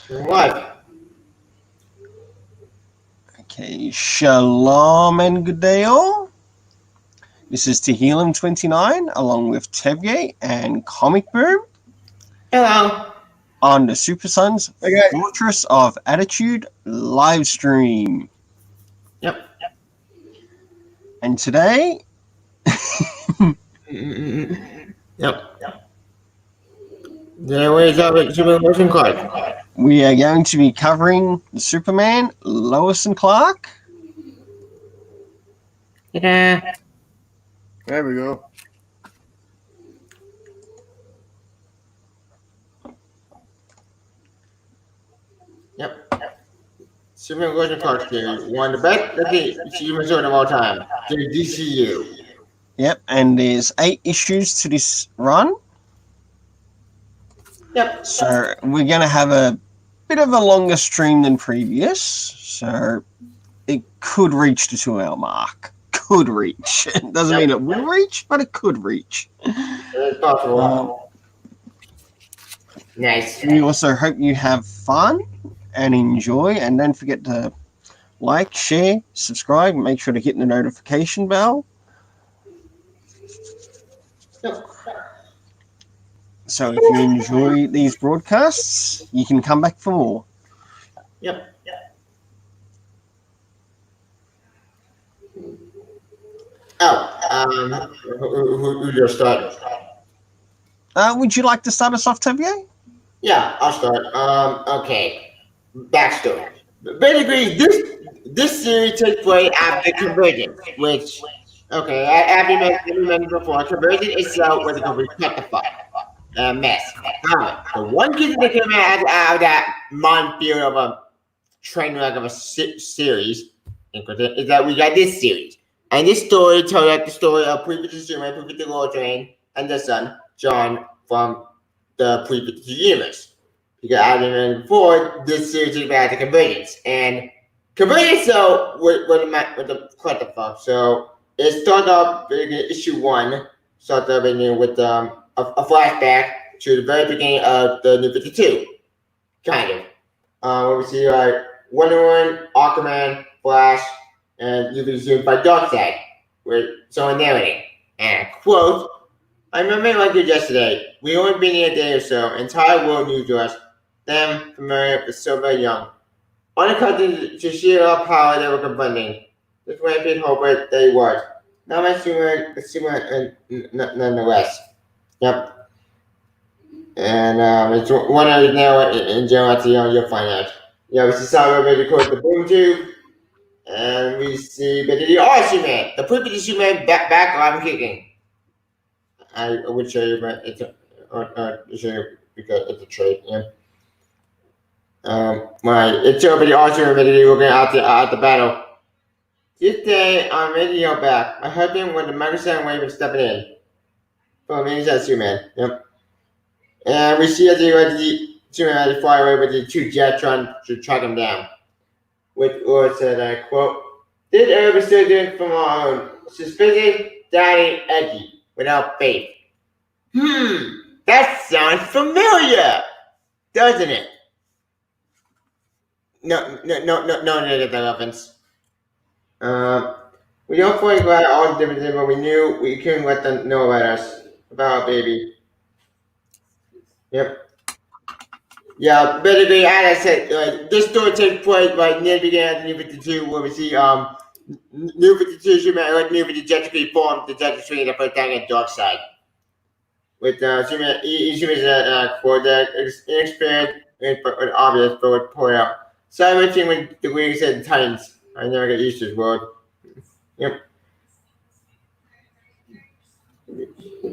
What? Okay, shalom and good day all. This is Tehillim29 along with Tevya and Comic Boom Hello. on the Super Sons Okay. Fortress of Attitude live stream. Yep. And today, Yep. There is a super motion card. we are going to be covering the Superman, Lois and Clark. Yeah. There we go. Yep. Super motion card series. One of the best achievements of all time. The DCU. Yep, and there's 8 issues to this run. Yep. So we're going to have a bit of a longer stream than previous. So it could reach the 2-hour mark. Could reach. It doesn't mean it will reach, but it could reach. It's possible. Nice. We also hope you have fun and enjoy, and don't forget to like, share, subscribe, and make sure to hit the notification bell. Yep. So if you enjoy these broadcasts, you can come back for more. Yep. Oh, who just started? Would you like to start us off, Tevya? Yeah, I'll start. Okay. Backstory. Basically, this series takes place after Convergence, which, okay, after you mentioned before, Convergence itself was a complete rectified mess. The one kid that came out of that minefield of a train wreck of a series is that we got this series. And this story tells us the story of Pre-52 Superman, Pre-52 Train, and the son, John, from the Pre-52 universe. Because as I mentioned before, this series is about the Convergence. And Convergence, so, with the collective. So, it started off in issue 1, started off with a flashback to the very beginning of the New 52, kind of. Where we see Wonder Woman, Aquaman, Flash, and New 52 by Darkseid, with someone narrating. And quote, I remember it like it yesterday. We only been here a day or so. Entire world new to us. Them familiar but still very young. Unaccustomed to sheer power they were confronting. This rampant hope they was. Not much sooner nonetheless. Yep. And it's one of the now in general, you'll find out. Yeah, we see Saga ready to close the boom tube. And we see the Superman. The Pre-52 Superman back alive and kicking. I would show you, but it's show you because it's a trade, yeah. Right, it's over the Archer ready looking at the battle. This day, I'm ready to go back. My husband with the Microsoft wave and stepping in. For me, that's Superman, yep. And we see the Superman had to fly away with the 2 jets trying to track him down. With Lois said, I quote, did ever still do it from our own? Suspicious, daddy, edgy, without faith. That sounds familiar, doesn't it? No, negative elephants. We don't fully glad all the differences, but we knew we couldn't let them know about us, about our baby. Yep. Yeah, basically, as I said, this story takes place near the beginning of New 52, where we see New 52 Superman, New 52 Justice League formed the Justice League that put down at Darkseid. With Superman, Superman for the inexperienced but obvious, but would pull it out. Same thing with the League said the Titans. I never get used to this word. Yep.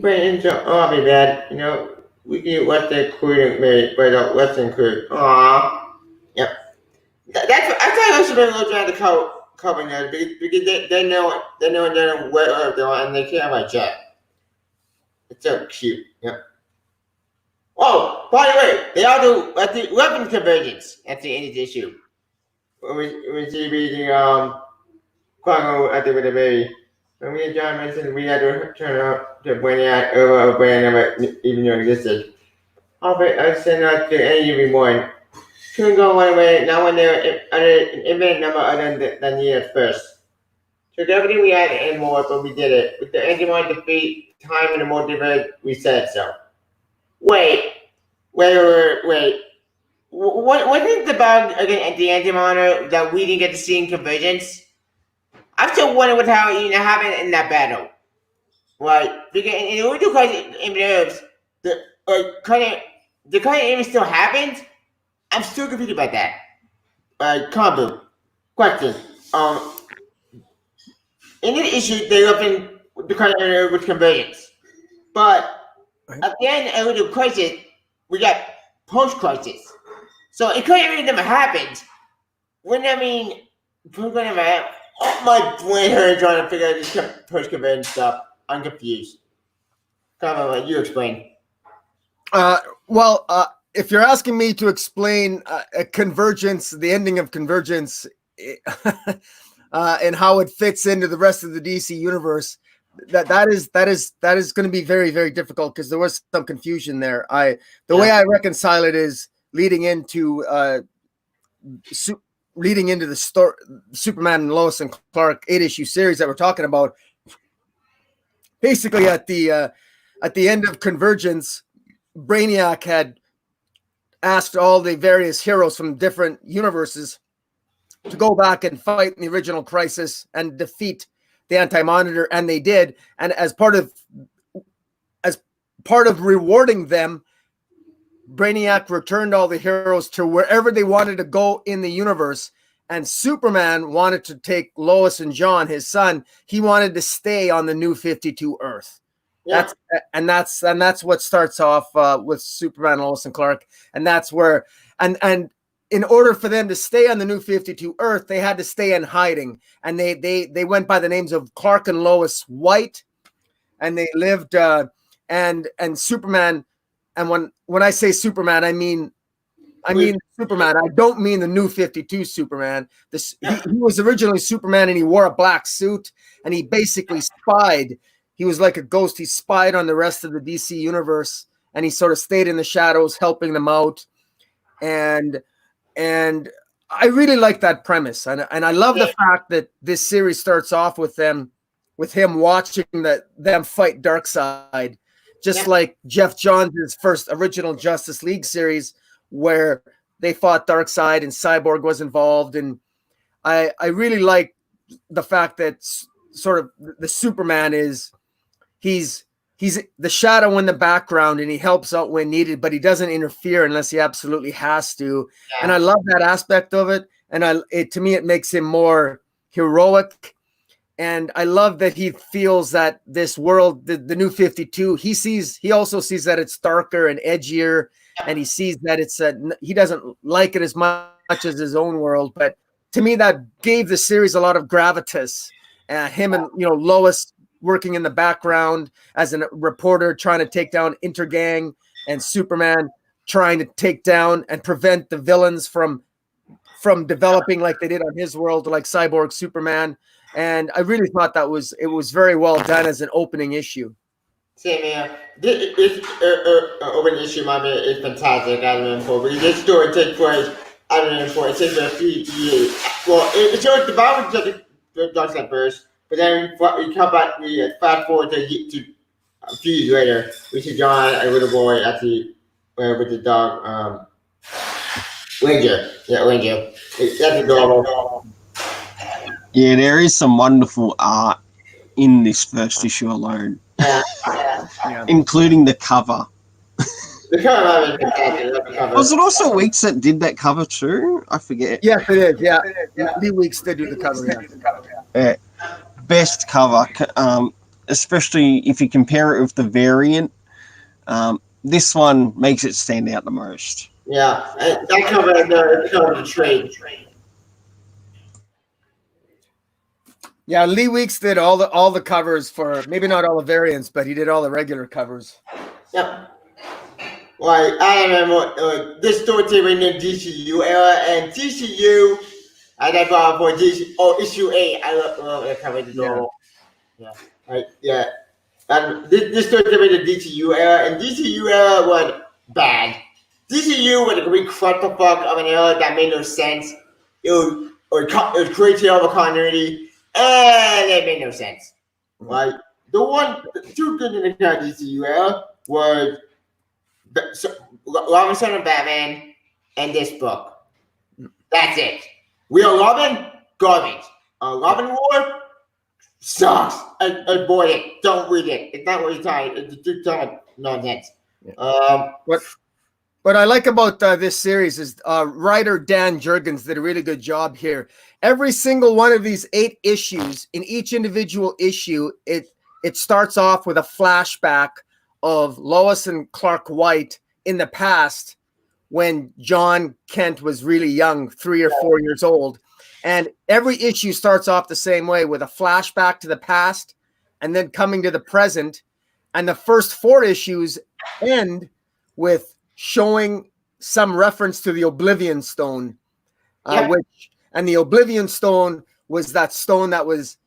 But I'll be bad, you know. We can let the include maybe, but let's include. Aww. Yep. That's what I should have looked at the cover now because they know where they're on and they can't have my jet. It's so cute. Yep. Oh, by the way, they all do at the weapon convergence at the end of the issue. When we see reading Quango at the with the baby. When me and John mentioned we had to turn out to Brainiac over a brand never even knew existed. I send out to any of you one. couldn't go one way, not when they're under an infinite number other than the at first. Took everything we had and more, but we did it. With the Antimon defeat, time and the multiverse, we said so. Wait, wait. What is the bug against the Antimon that we didn't get to see in Convergence? I'm still wondering what how happened in that battle. Right? Because in order to cause nerves, the current image still happened. I'm still confused about that. Combo question. In this issue, they open the current image with Convergence, but at the end of the crisis, we got post crisis. So it couldn't even never happened. When I mean, my brain hurt trying to figure out this post convergence stuff. I'm confused. Come on, you explain. Well, if you're asking me to explain Convergence, the ending of Convergence, and how it fits into the rest of the DC universe, that is going to be very, very difficult because there was some confusion there. The way I reconcile it is leading into the story, Superman and Lois and Clark 8-issue series that we're talking about. Basically, at the end of Convergence, Brainiac had asked all the various heroes from different universes to go back and fight in the original Crisis and defeat the Anti-Monitor, and they did. And as part of rewarding them, Brainiac returned all the heroes to wherever they wanted to go in the universe. And Superman wanted to take Lois and John, his son. He wanted to stay on the New 52 Earth. Yeah. That's what starts off with Superman, Lois, and Clark. And that's where and in order for them to stay on the New 52 Earth, they had to stay in hiding. And they went by the names of Clark and Lois White, and they lived and Superman. And when I say Superman, I mean Superman. I don't mean the New 52 Superman. He was originally Superman, and he wore a black suit, and he basically spied. He was like a ghost. He spied on the rest of the DC universe, and he sort of stayed in the shadows, helping them out. And I really like that premise, and I love the fact that this series starts off with him watching them fight Darkseid. Just like Jeff Johns' first original Justice League series, where they fought Darkseid and Cyborg was involved. And I really like the fact that sort of the Superman he's the shadow in the background, and he helps out when needed, but he doesn't interfere unless he absolutely has to. Yeah. And I love that aspect of it. And to me, it makes him more heroic. And I love that he feels that this world, the New 52, he also sees that it's darker and edgier, and he sees that he doesn't like it as much as his own world. But to me, that gave the series a lot of gravitas. Him and Lois working in the background as a reporter trying to take down Intergang, and Superman trying to take down and prevent the villains from developing like they did on his world, like Cyborg Superman. And I really thought it was very well done as an opening issue. Same here. This opening issue, my man, is fantastic. I don't know, but this story takes place. I don't know, it takes a few years. Well, it shows the Bible to the Darkseid first, but then we come back. We fast forward to a few years later. We see John, a little boy, actually with the dog, Ranger. Yeah, Ranger. That's adorable. Yeah, there is some wonderful art in this first issue alone, including the cover. The cover is fantastic. Was it also Weeks that did that cover too? I forget. Yes, it is. Yeah, Lee Weeks did do the cover. Yeah. Best cover, especially if you compare it with the variant. This one makes it stand out the most. Yeah, that cover is the trade. Yeah, Lee Weeks did all the covers for, maybe not all the variants, but he did all the regular covers. Yep. Like, I remember this story came in the DCU era, and DCU, I got for DC. Oh, issue 8. I love that cover. Yeah. And this story came in the DCU era, and DCU era was bad. DCU was a complete clusterfuck of an era that made no sense. It was crazy over continuity, and it made no sense. Like the two good in the DCU era was Robinson and Batman and this book. That's it. We are Robin, garbage. Robin War sucks. Avoid it. Don't read it. It's not what you're trying. It's a ton of nonsense. Yeah. What I like about this series is writer Dan Jurgens did a really good job here. Every single one of these 8 issues, in each individual issue, it starts off with a flashback of Lois and Clark White in the past when John Kent was really young, 3 or 4 years old. And every issue starts off the same way, with a flashback to the past and then coming to the present. And the first 4 issues end with showing some reference to the Oblivion Stone, and the Oblivion Stone was that stone that was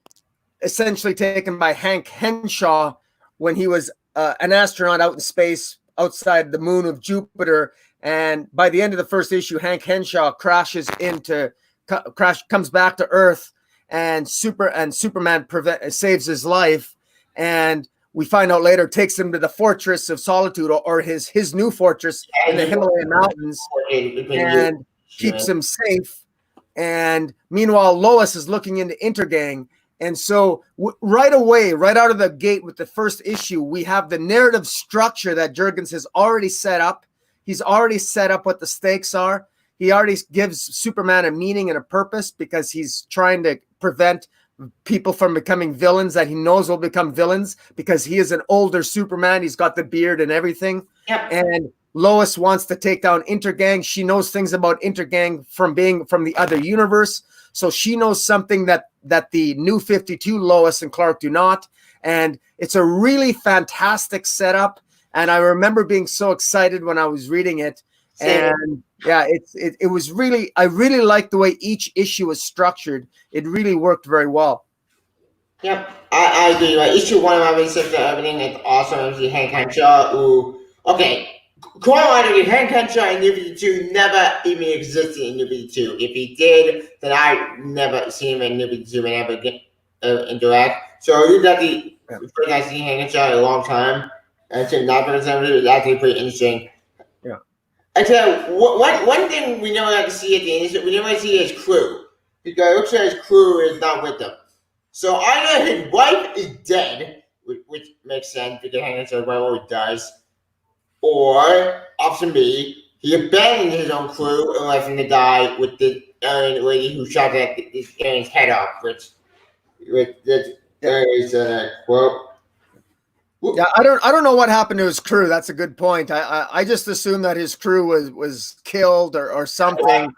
essentially taken by Hank Henshaw when he was an astronaut out in space outside the moon of Jupiter. And by the end of the first issue, Hank Henshaw comes back to Earth, and Superman saves his life. And we find out later takes him to the Fortress of Solitude, or his new fortress in the Himalayan mountains, and keeps him safe. And meanwhile, Lois is looking into Intergang. And so right away, right out of the gate with the first issue, we have the narrative structure that Jurgens has already set up. He's already set up what the stakes are. He already gives Superman a meaning and a purpose, because he's trying to prevent people from becoming villains that he knows will become villains, because he is an older Superman. He's got the beard and everything. Yep. And Lois wants to take down Intergang. She knows things about Intergang from being from the other universe. So she knows something that the New 52 Lois and Clark do not. And it's a really fantastic setup. And I remember being so excited when I was reading it. And yeah, it was really, I really liked the way each issue was structured. It really worked very well. Yep, I agree. Like, issue 1 of my research for everything is awesome. Hank Henshaw, chronologically, Hank Henshaw in New 52 never even existed in New 52. If he did, then I never seen him in New 52 and ever get interact. So this is actually the first I see Hank Henshaw in a long time. And so that was actually pretty interesting. Yeah. I tell you, one thing we never got to see at the end is we never see his crew, because it looks like his crew is not with him. So either his wife is dead, which makes sense because Hank Henshaw's wife always does, or option B, he abandoned his own crew and left him to die with the alien lady who shot this alien's head off, which is a quote. Yeah, I don't know what happened to his crew. That's a good point. I just assumed that his crew was killed or something.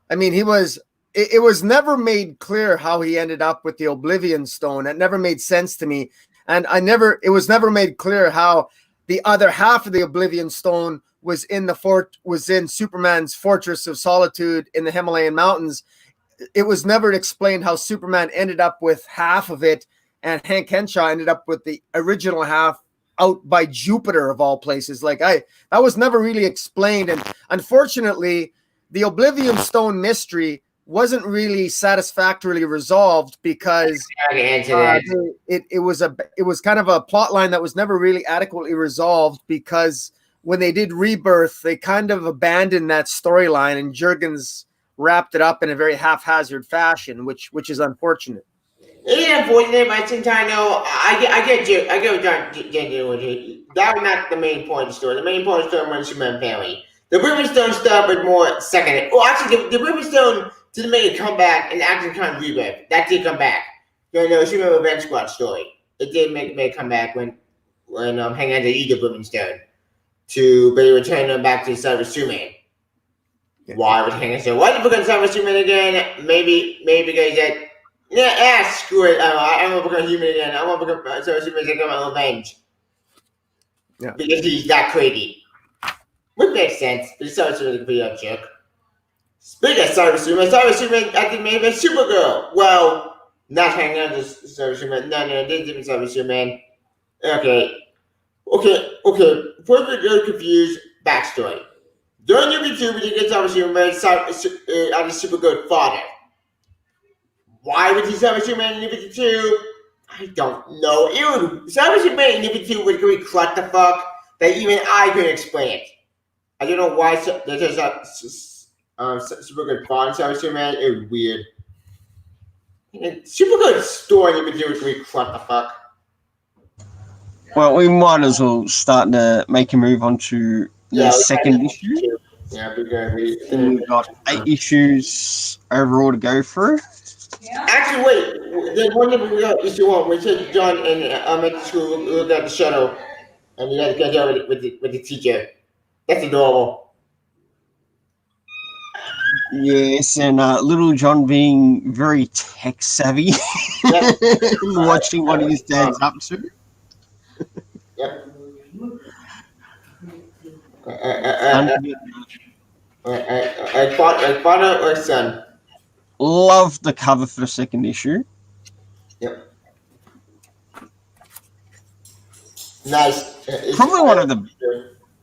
It was never made clear how he ended up with the Oblivion Stone. It never made sense to me. And it was never made clear how the other half of the Oblivion Stone was in Superman's Fortress of Solitude in the Himalayan mountains. It was never explained how Superman ended up with half of it, and Hank Henshaw ended up with the original half out by Jupiter of all places. That was never really explained. And unfortunately, the Oblivion Stone mystery wasn't really satisfactorily resolved, because it was kind of a plot line that was never really adequately resolved, because when they did Rebirth, they kind of abandoned that storyline, and Jurgens wrapped it up in a very haphazard fashion, which is unfortunate. It is unfortunate, but at the same time, no, I get what John with you. That was not the main point of the story. The main point of the story was the Superman family. The Riverstone stuff was more second. Well, actually, the Riverstone didn't make a comeback in Action Con Rebirth. That did come back. The Superman Revenge Squad story. It did make a comeback when Hank had to eat the Riverstone but he returned them back to Cyber Superman. Yeah. Why would Hank say, why did you become Cyber Superman again? Maybe because he said, screw it. I want to become human again. I want to become Cyber Superman to get my revenge. Yeah. Because he's that crazy. Which makes sense. But Cyber Superman could be a jerk. Speaking of Cyber Superman, I think maybe a Supergirl. Well, not hanging on to Cyber Superman. No, this isn't Cyber Superman. Okay. Before we get confused, backstory. During YouTube, when he gets over Superman, a super good father. Why would he summon Superman in New 52? I don't know. It would summon Superman in New 52 would be clusterfuck that even I couldn't explain it. I don't know why there's a super good father summon Superman. It was weird. And super good story in New 52 would be clusterfuck. Well, we might as well start to make a move on to the second issue. Yeah, because we've got 8 issues overall to go through. Yeah. Actually, wait. There's one thing we got issue 1. We said John and elementary school look at the shuttle, and you had to catch up with the teacher. That's adorable. Yes, and little John being very tech savvy, watching what his dad's up to. Yep. Father or son? Love the cover for the second issue. Yep. Nice. Probably one of the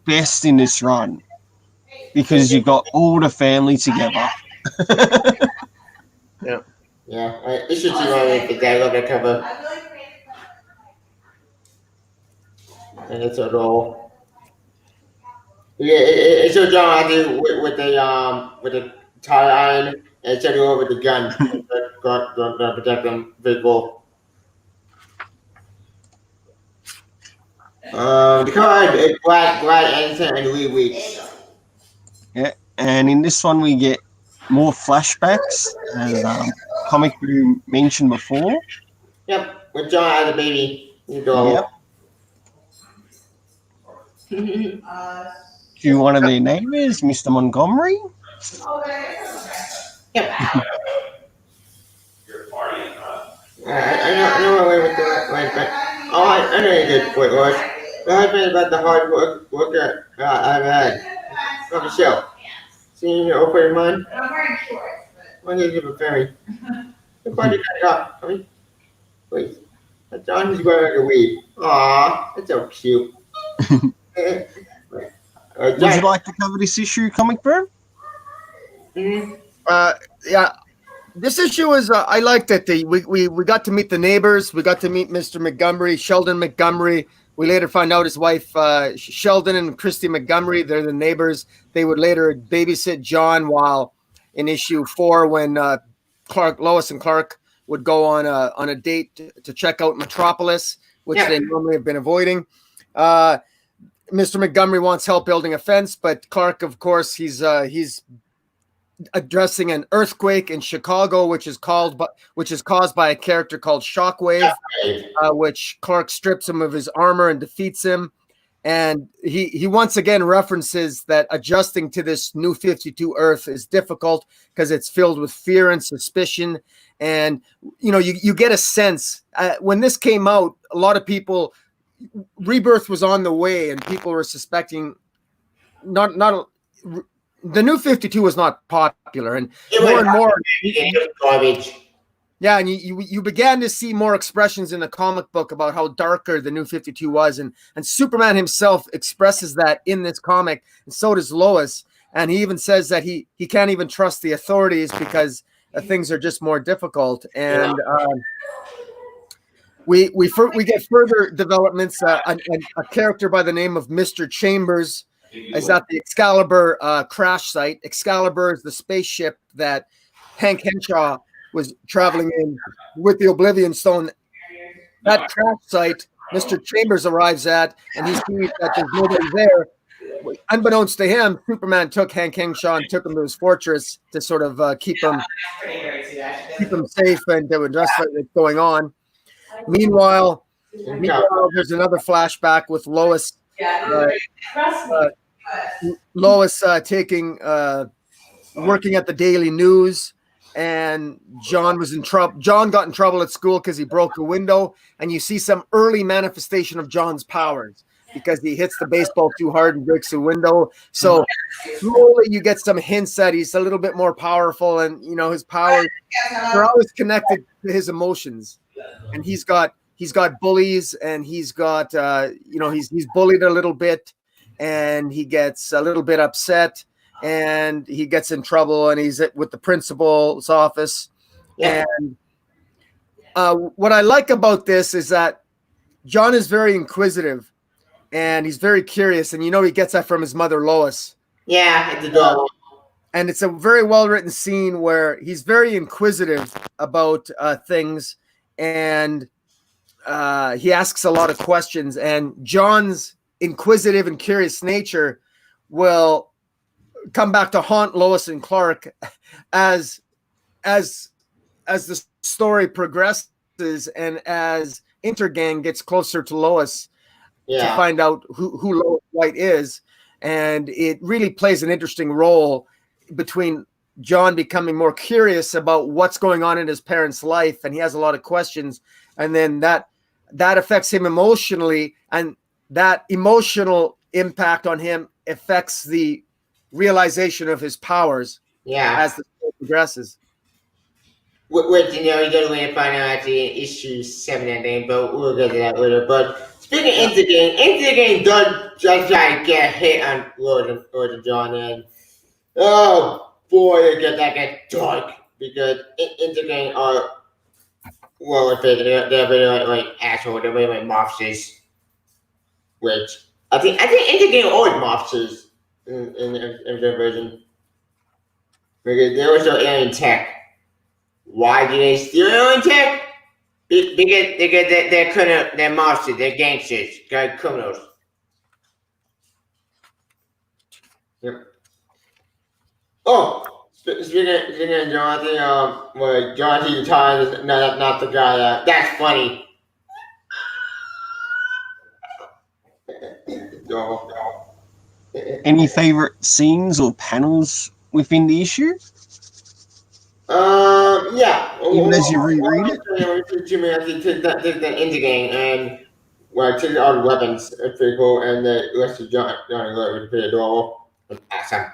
best in this run because you've got all the family together. Yeah. Yeah. Issue 2, I love that cover. And it's adorable. Yeah, it's so John I do with the tire iron and set it over the gun to protect them visual. The card is Glad Anderson and Lee Weeks. Yeah, and in this one we get more flashbacks as comic book mentioned before. Yep, with John as a baby. Adorable. Yep. To one of their neighbors, Mr. Montgomery. Yep. I know where with the I know you did. Wait, Lois. The husband about the hard work I've had on the show. Seeing your open mind. I'm wearing shorts. Why did you give a fairy? The party got up. I mean, please. John is wearing a weed. Aw, that's so cute. Would you like to cover this issue, Comic Bird? Yeah. This issue was I liked it. We got to meet the neighbors. We got to meet Mr. Montgomery, Sheldon Montgomery. We later find out his wife, Sheldon and Christy Montgomery. They're the neighbors. They would later babysit John while in issue 4 when Lois and Clark would go on a date to check out Metropolis, which they normally have been avoiding. Mr. Montgomery wants help building a fence, but Clark, of course, he's addressing an earthquake in Chicago, which is caused by a character called Shockwave, which Clark strips him of his armor and defeats him. And he once again references that adjusting to this new 52 Earth is difficult because it's filled with fear and suspicion. And you get a sense when this came out, a lot of people. Rebirth was on the way, and people were suspecting the new 52 was not popular, and more garbage. Yeah, and you began to see more expressions in the comic book about how darker the new 52 was, and Superman himself expresses that in this comic, and so does Lois, and he even says that he can't even trust the authorities because things are just more difficult, and. We get further developments. A character by the name of Mr. Chambers is at the Excalibur crash site. Excalibur is the spaceship that Hank Henshaw was traveling in with the Oblivion Stone. That crash site, Mr. Chambers arrives at, and he sees that there's nobody there. Unbeknownst to him, Superman took Hank Henshaw and took him to his fortress to sort of keep him safe and to address what's going on. Meanwhile, there's another flashback with Lois. Lois working at the Daily News, and John was in trouble. John got in trouble at school because he broke a window, and you see some early manifestation of John's powers because he hits the baseball too hard and breaks the window. So slowly you get some hints that he's a little bit more powerful, and his powers are always connected to his emotions. And he's got bullies, and he's got he's bullied a little bit, and he gets a little bit upset, and he gets in trouble, and he's with the principal's office. Yeah. And what I like about this is that John is very inquisitive, and he's very curious, and he gets that from his mother Lois. Yeah, it's adorable. And it's a very well written scene where he's very inquisitive about things, and he asks a lot of questions. And John's inquisitive and curious nature will come back to haunt Lois and Clark as the story progresses, and as Intergang gets closer to Lois to find out who Lois White is. And it really plays an interesting role between John becoming more curious about what's going on in his parents' life, and he has a lot of questions, and then that affects him emotionally, and that emotional impact on him affects the realization of his powers as the story progresses. Which, you gotta wait and find out actually in issue 7 and 8, but we'll get to that later. But speaking of Intergang does just try to get hit on Lord and John, and oh boy, that gets dark, because Intergang are, well, they're very like asshole, they're very like mobsters, which I think Intergang are always mobsters in their version, because they were so alien tech. Why do they steal alien tech? Because they're mobsters, they're gangsters, they're criminals. Yep. Oh, speaking of Jonathan, where Jonathan Tyler is not the guy. That's funny. Any favorite scenes or panels within the issue? Yeah. Even as you reread it? Jimmy has to take that Intergang and take all the weapons. It's pretty cool. And the rest of Johnny Lowe is pretty adorable. Awesome.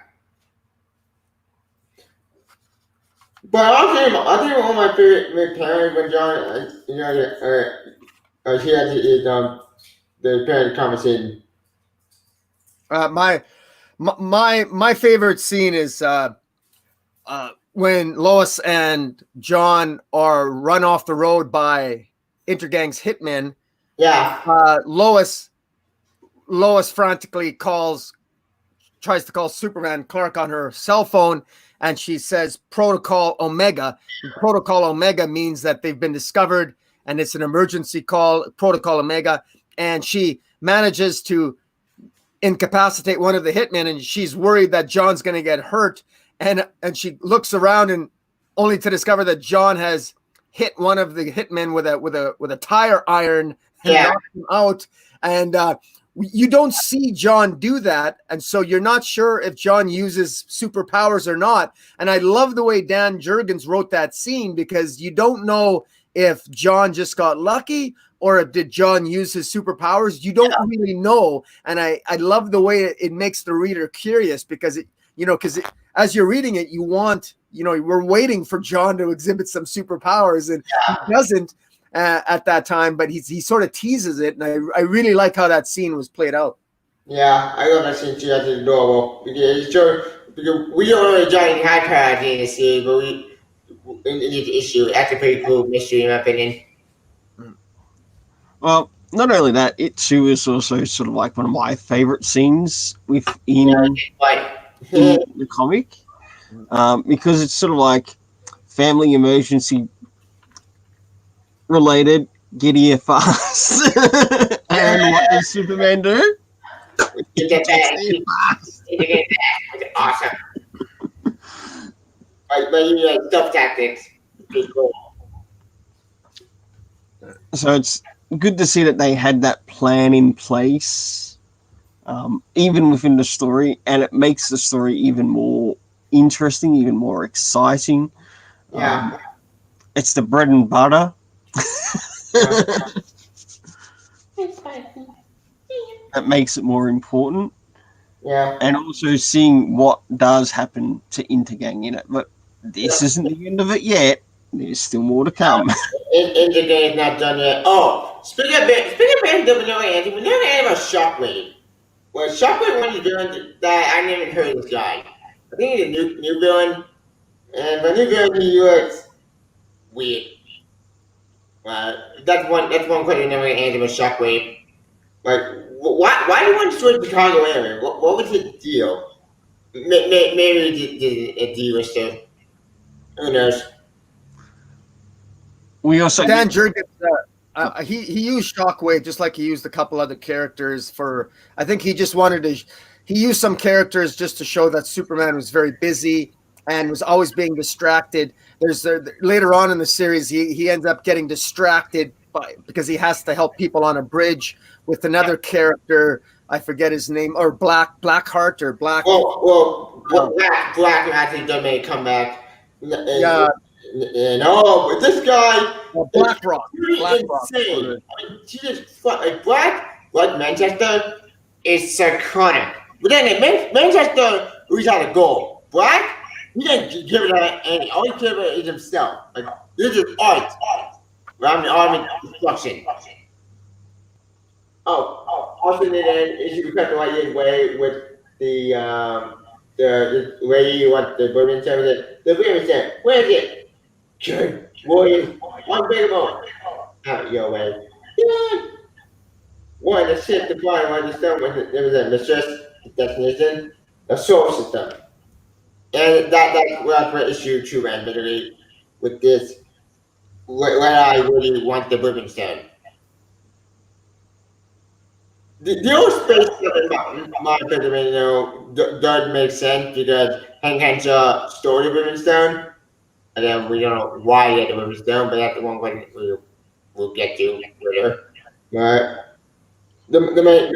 But I think one of my favorite panels when John, he has the parent conversation. My favorite scene is when Lois and John are run off the road by Intergang's hitmen. Yeah. Lois frantically tries to call Superman Clark on her cell phone, and she says Protocol Omega. And Protocol Omega means that they've been discovered, and it's an emergency call, Protocol Omega. And she manages to incapacitate one of the hitmen, and she's worried that John's going to get hurt. And she looks around, and only to discover that John has hit one of the hitmen with a tire iron and knocked him out. And you don't see John do that, and so you're not sure if John uses superpowers or not. And I love the way Dan Jurgens wrote that scene, because you don't know if John just got lucky or if did John use his superpowers. You don't really know, and I love the way it makes the reader curious, because as you're reading it, you want, we're waiting for John to exhibit some superpowers, and he doesn't at that time, but he sort of teases it, and I really like how that scene was played out. Yeah, I love that scene too. That's adorable, because we don't know Johnny had powers in the series, but in the issue, that's a pretty cool mystery in my opinion. Well, not only that, it too is also sort of like one of my favorite scenes within the comic, because it's sort of like family emergency related, get here fast. And what does Superman do? Get back. It's awesome. But you like stealth tactics. Pretty cool. So it's good to see that they had that plan in place, even within the story, and it makes the story even more interesting, even more exciting. Yeah. It's the bread and butter. That makes it more important. Yeah. And also seeing what does happen to Intergang in it. But this isn't the end of it yet. There's still more to come. Intergang is not done yet. Oh, speaking of bands that we never answered, we never answered about Shockwave. Well, Shockwave one is villain that I never heard of this guy. I think he's a new villain, and the new villain he looks weird. That's one question I never answered with Shockwave. Like, why do you want to destroy Chicago area? What was the deal? Maybe a deal or so. Who knows? We also Dan Jurgens, he used Shockwave just like he used a couple other characters for. I think he just wanted to. He used some characters just to show that Superman was very busy and was always being distracted. There's later on in the series, he ends up getting distracted because he has to help people on a bridge with another character. I forget his name, or Blackheart or Black. Black actually done made a comeback. Yeah. And but this guy Black Rock. insane. I mean, Jesus, like Black Manchester is psychotic. But then Manchester, he's had a goal. Black, he didn't give it out any. All he cared about is himself. Like, this is art. Around the army destruction. Also then issue we cut the light way with the way you want the Bourbon service. The Bourbon said, where is it? Good. Warriors, unbeatable. Out of your way. Yeah. One, the ship, the bottom, one, the stone, there was a mistress, destination, a solar system. And that's where issue 2 ran literally with this, where I really want the Bourbon stone. The old space stuff in my opinion, doesn't make sense because Hank Henshaw stole the Bourbon stone. And then we don't know why he had the Bourbon stone, but that's the one question we'll get to later. But the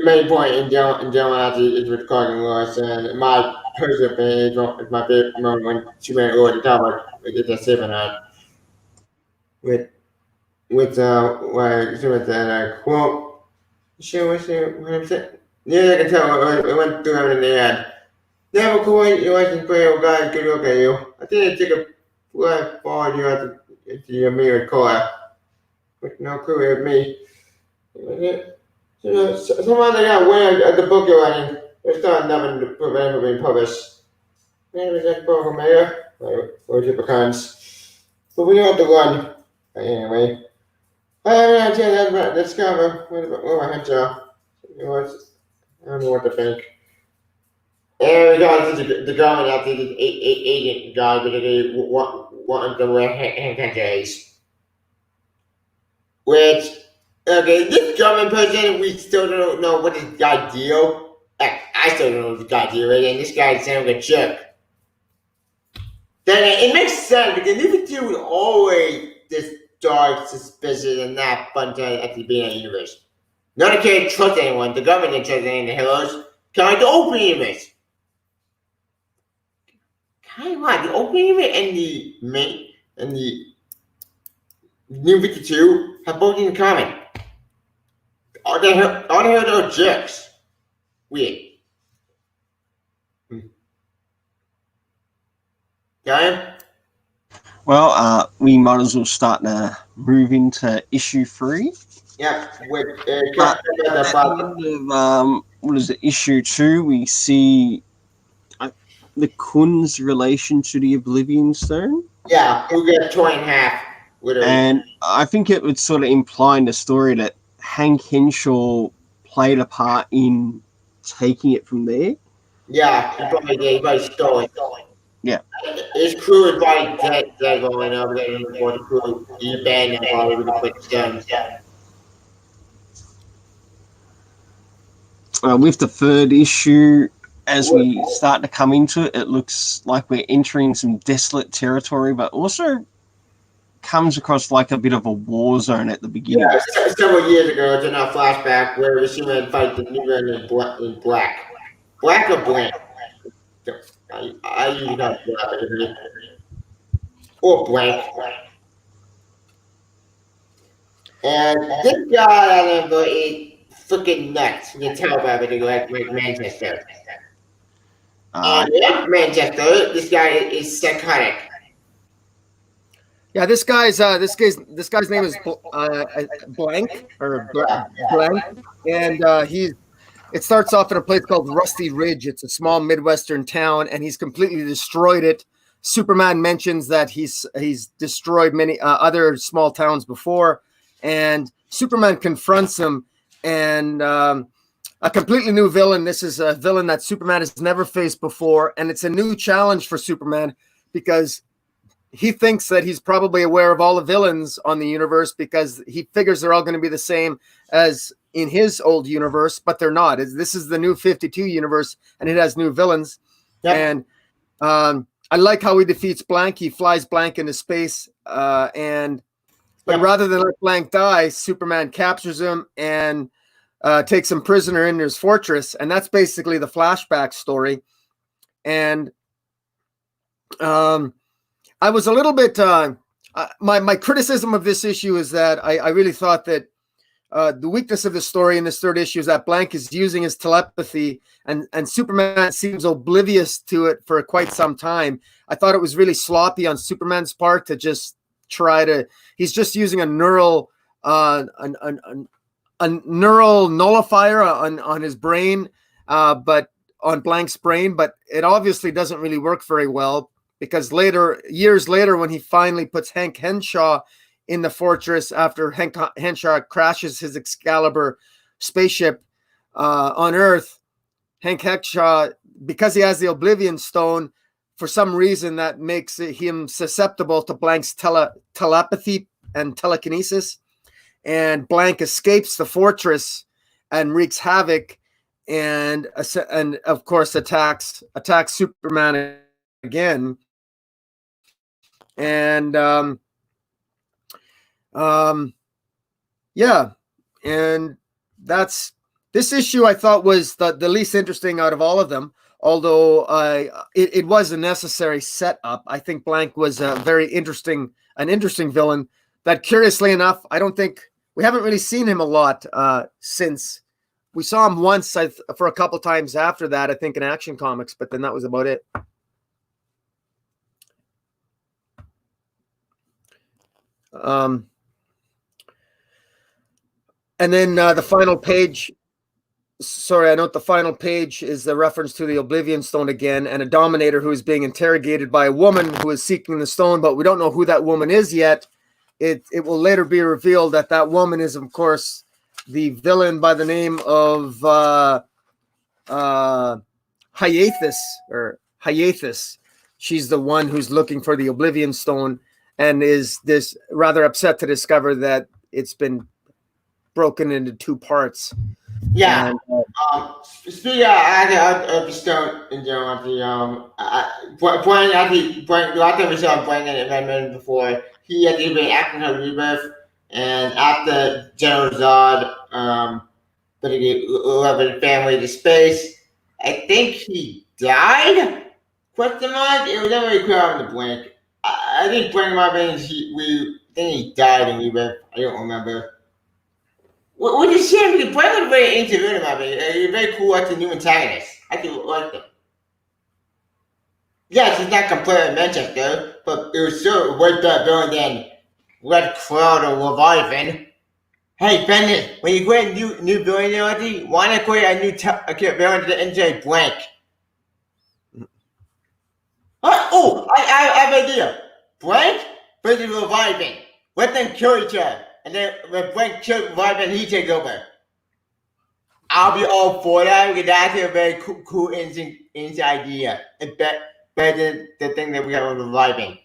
main point in general actually is with Clark and Lois, and my personal opinion is my favorite moment when she went over the top with the 7 on. With where she was quote. What I'm saying? Yeah, I can tell it went through everything they had. Never cool, you want to play, guy, good look at you. I think they took a flat forward you into your mirror car. But no clue with me. Some other guy went at the book you're writing. There's not nothing to prevent from being published. Maybe that program here. Or typicons. But we don't have to run. Anyway. Let's cover. What my head job? I don't know what to think. And we got the government after the agent guy, but they want to wear handcuffs. Which, okay, this government person, we still don't know what this guy deal. I still don't know what this guy deal is, and this guy sounds like a jerk. Then it makes sense because this dude was always this dark, suspicious, and not fun to actually be in a universe. None of can't trust anyone. The government didn't trust any of the heroes. Kind of the open universe. Kind of what? The open universe and the main and the New 52 have both in common. All the heroes are jerks. Weird. Ryan? Well, we might as well start to move into issue 3. Yeah, with At the end of, what is it, issue 2, we see the Kun's relation to the Oblivion Stone. Yeah, who get torn in half. Literally. And I think it would sort of imply in the story that Hank Henshaw played a part in taking it from there. Yeah, he probably did. He probably stole it. Yeah. His crew is probably dead going over there before the crew. He abandoned while we could put stones down. With the 3rd issue, as we start to come into it, it looks like we're entering some desolate territory, but also comes across like a bit of a war zone at the beginning. Yeah, several years ago, it's in a flashback where we see him fight the new man in black. Black or blank? I usually got black or blank. And this guy, I remember, is freaking nuts. You can tell by it, like Manchester. Manchester, this guy is psychotic. Yeah, this guy's name is Blank or Blank, and it starts off in a place called Rusty Ridge. It's a small Midwestern town, and he's completely destroyed it. Superman mentions that he's destroyed many other small towns before, and Superman confronts him, and a completely new villain. This is a villain that Superman has never faced before, and it's a new challenge for Superman because he thinks that he's probably aware of all the villains on the universe because he figures they're all going to be the same as in his old universe, but they're not. This is the new 52 universe, and it has new villains. Yep. And I like how he defeats Blank. He flies Blank into space, but rather than let Blank die, Superman captures him and takes him prisoner in his fortress, and that's basically the flashback story. And I was a little bit my criticism of this issue is that I really thought that the weakness of the story in this third issue is that Blank is using his telepathy, and Superman seems oblivious to it for quite some time. I thought it was really sloppy on Superman's part to just try to. He's just using a neural nullifier on his brain, but on Blank's brain, but it obviously doesn't really work very well. Because years later, when he finally puts Hank Henshaw in the fortress after Hank Henshaw crashes his Excalibur spaceship on Earth, Hank Henshaw, because he has the Oblivion Stone, for some reason that makes him susceptible to Blank's telepathy and telekinesis. And Blank escapes the fortress and wreaks havoc, and of course attacks Superman again. And and that's this issue. I thought was the least interesting out of all of them, although it was a necessary setup. I think Blank was a very interesting villain that, curiously enough, I don't think we haven't really seen him a lot since. We saw him once for a couple times after that, I think, in Action Comics, but then that was about it. And then the final page. Sorry, I note the final page is the reference to the Oblivion Stone again, and a Dominator who is being interrogated by a woman who is seeking the stone, but we don't know who that woman is yet. It will later be revealed that woman is, of course, the villain by the name of Hyathis. She's the one who's looking for the Oblivion Stone, and is this rather upset to discover that it's been broken into two parts. Yeah. And, speaking of the stone in general, last time we saw Brian and I mentioned before, he had been acting on Rebirth, and after General Zod putting the 11 family to space, I think he died? Question mark? It was never really clear on the Blank. I think Blank might have been he died in Rebirth. I don't remember. What is shame? Because Blank was very into villain, my man. He's very cool as a new antagonist. I do like him. Yes, he's not completely Manchester, but it was still way better villain than Red Cloud or Leviathan. Hey, Bennett, when you create a new villain, why not create a new villain to NJ Blank? Oh, I have an idea. Blank versus Leviathan. Let them kill each other. And then when Blank kills Leviathan, he takes over. I'll be all for that because that's a very cool instant idea. And better than the thing that we have with Leviathan.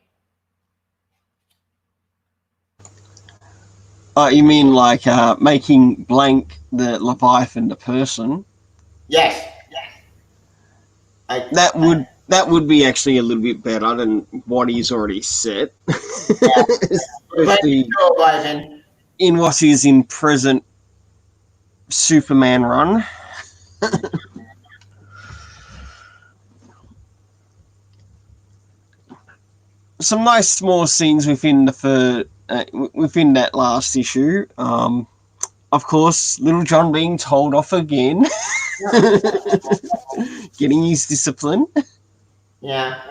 You mean like making Blank the Leviathan the person? Yes. That would be actually a little bit better than what he's already said. Yeah. In what is in present Superman run. Some nice small scenes within within that last issue. Of course, Little John being told off again. Getting his discipline. Yeah.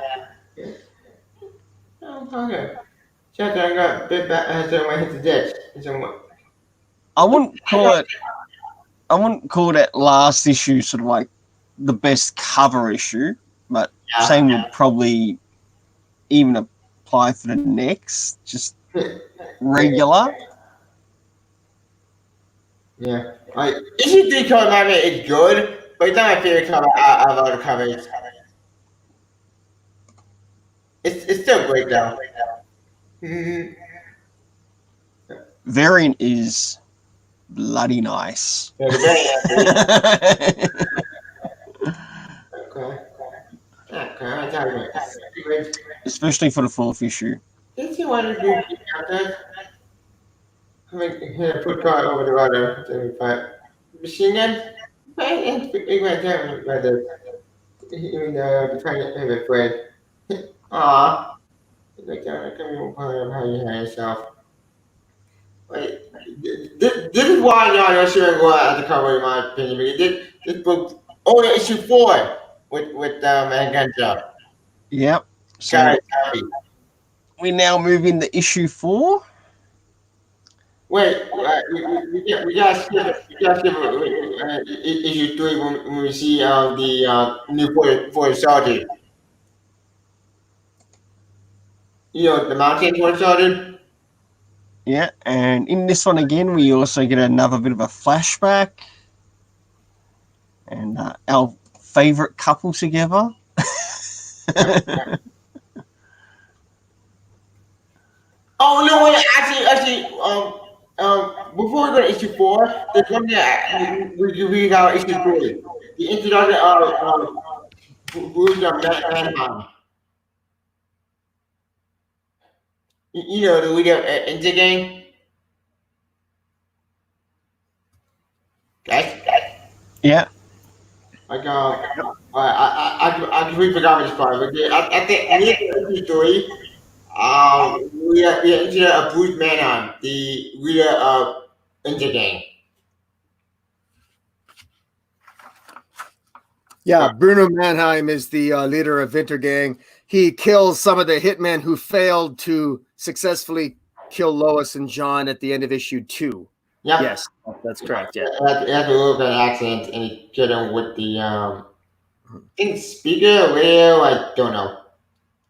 Oh, okay. I got a bit back as I went hit the ditch. I wouldn't call it I wouldn't call that last issue sort of like the best cover issue, but same would probably even apply for the next. Just regular. Yeah. Issue 3 cover Nightmare is good, but it's not my favorite cover out of all the covers. It's still great though. Variant is bloody nice. Yeah, the very okay. Especially for the fourth issue. Did you want to do that? I mean, here, put card over the water. But machine gun? Right, it went down by the even the trying to have it bread. Aw. Like, I can't even find how you had yourself. Wait, this is why y'all not sure go out of the cover, in my opinion. Because this book, only issue 4 with Manganjo. Yep. So Sorry. we now move into issue 4. Wait, we gotta skip issue 3 when we see the new for the Sergeant. You know, the mountain for the Sergeant? Yeah, and in this one again, we also get another bit of a flashback. And our favourite couple together. Oh no! Wait, actually, before we go to issue 4, there's one that we read out issue 3. The introduction of Bruce Manheim. You know the leader of Inter Gang. Guys, Yeah. like I completely forgot which part. But I think in issue 3, we are introduced of Bruce Manheim, the leader of Inter Gang. Yeah, Bruno Mannheim is the leader of Wintergang. He kills some of the hitmen who failed to successfully kill Lois and John at the end of issue 2. Yep. Yes, that's correct. Yeah. It has a little bit of accent, and he killed him with the I think speaker, radio, I don't know.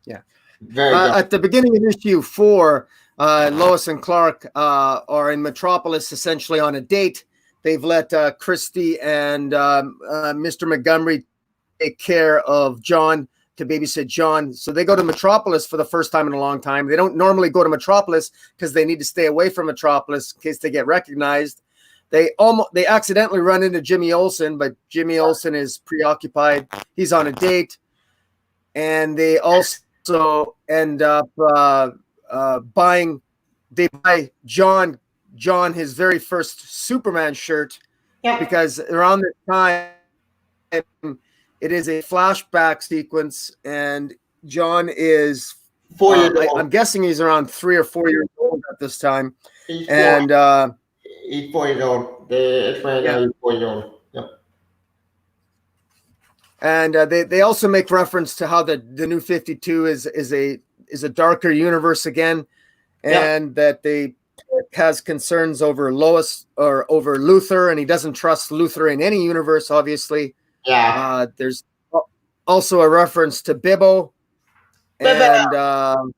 Yeah. Very dumb. At the beginning of issue 4, Lois and Clark are in Metropolis essentially on a date. They've let Christy and Mr. Montgomery take care of John, to babysit John. So they go to Metropolis for the first time in a long time. They don't normally go to Metropolis because they need to stay away from Metropolis in case they get recognized. They accidentally run into Jimmy Olsen, but Jimmy Olsen is preoccupied. He's on a date. And they also end up buying John his very first Superman shirt, because around this time it is a flashback sequence, and John is 4 years old. I'm guessing he's around 3 or 4 years old at this time. He's And 4 years old. They explain that he's 4 years old. Yep. And they also make reference to how the new 52 is a darker universe again, and that they has concerns over Lois or over Luthor, and he doesn't trust Luthor in any universe, obviously. Yeah. There's also a reference to Bibbo. And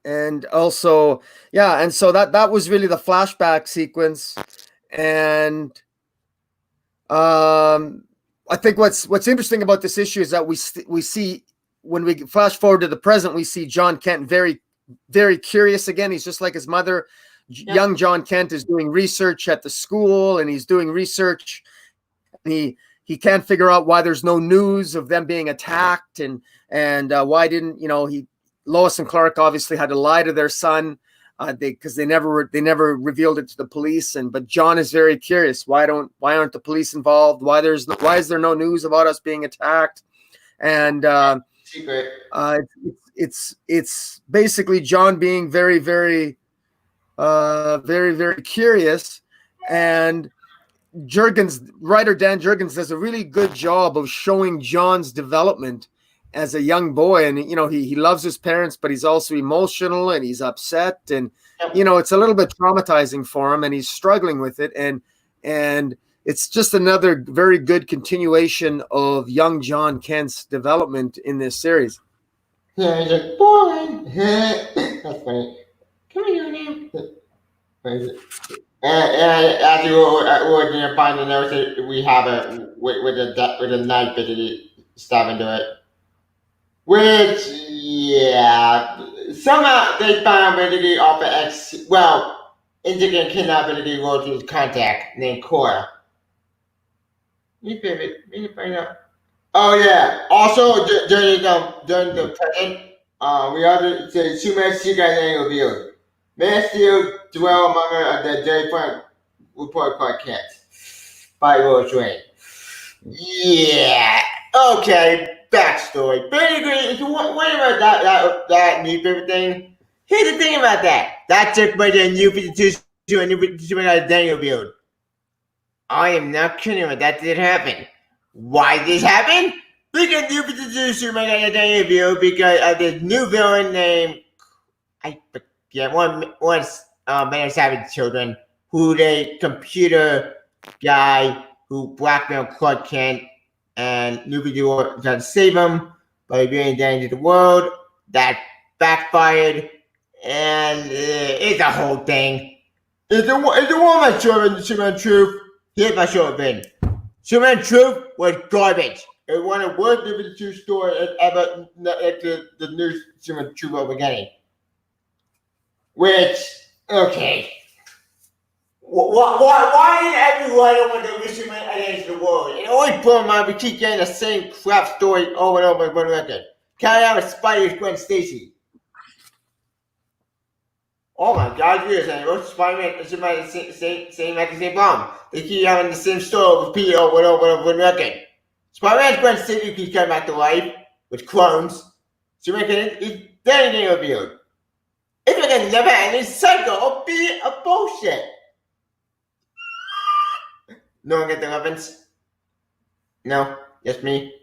and also and so that was really the flashback sequence. And I think what's interesting about this issue is that we see, when we flash forward to the present, we see John Kent very, very curious again. He's just like his mother. Young John Kent is doing research at the school, and he's doing research. And he can't figure out why there's no news of them being attacked, and why didn't Lois and Clark obviously had to lie to their son because they never revealed it to the police. But John is very curious. Why aren't the police involved? Why is there no news about us being attacked? And it's basically John being very, very, very, very curious. And writer Dan Jurgens does a really good job of showing John's development as a young boy. And he loves his parents, but he's also emotional, and he's upset, and you know, it's a little bit traumatizing for him, and he's struggling with it, and it's just another very good continuation of young John Kent's development in this series. Yeah, he's like, boy. That's funny. Come here now. What is it? And as you were going to find the notes that we have it with a knife basically stab into it. Which, yeah, somehow they found basically off the Indian kidnapped basically wrote to his contact named Cora. You favorite, you find out. Oh yeah. Also during the present, we also say two men secret name revealed. Men still dwell among the Jerry Frank report podcast by Will Train. Yeah. Okay. Backstory. Basically, if you want about that new favorite thing, here's the thing about that. That took place in New 52 and New 52 got Daniel revealed. I am not kidding you. That did happen. Why did this happen? Because New 52 Superman got a Daniel revealed because of this new villain named one Man of Savage Children, who the computer guy who blackmailed Clark Kent and New 52 tried to save him by being danger to the world. That backfired, and it's a whole thing. It's the one Superman Truth. Here's my short opinion. Superman Truth was garbage. It was one of the worst New 52 stories ever after the new Superman Truth over beginning. Which, okay. Why did everyone want to wish Superman against the world? It always blew my mind. We keep getting the same crap story over and over on record. Can I have a Spider Gwen Stacy? Oh my God, you're saying Spider-Man and Superman same at the same problem. They keep having the same story repeated over and over on record. Spider-Man's Gwen Stacy keeps coming back to life with clones. Superman is then getting revealed. It's like a never-ending cycle of bullshit. No one get the reference? No? Just me?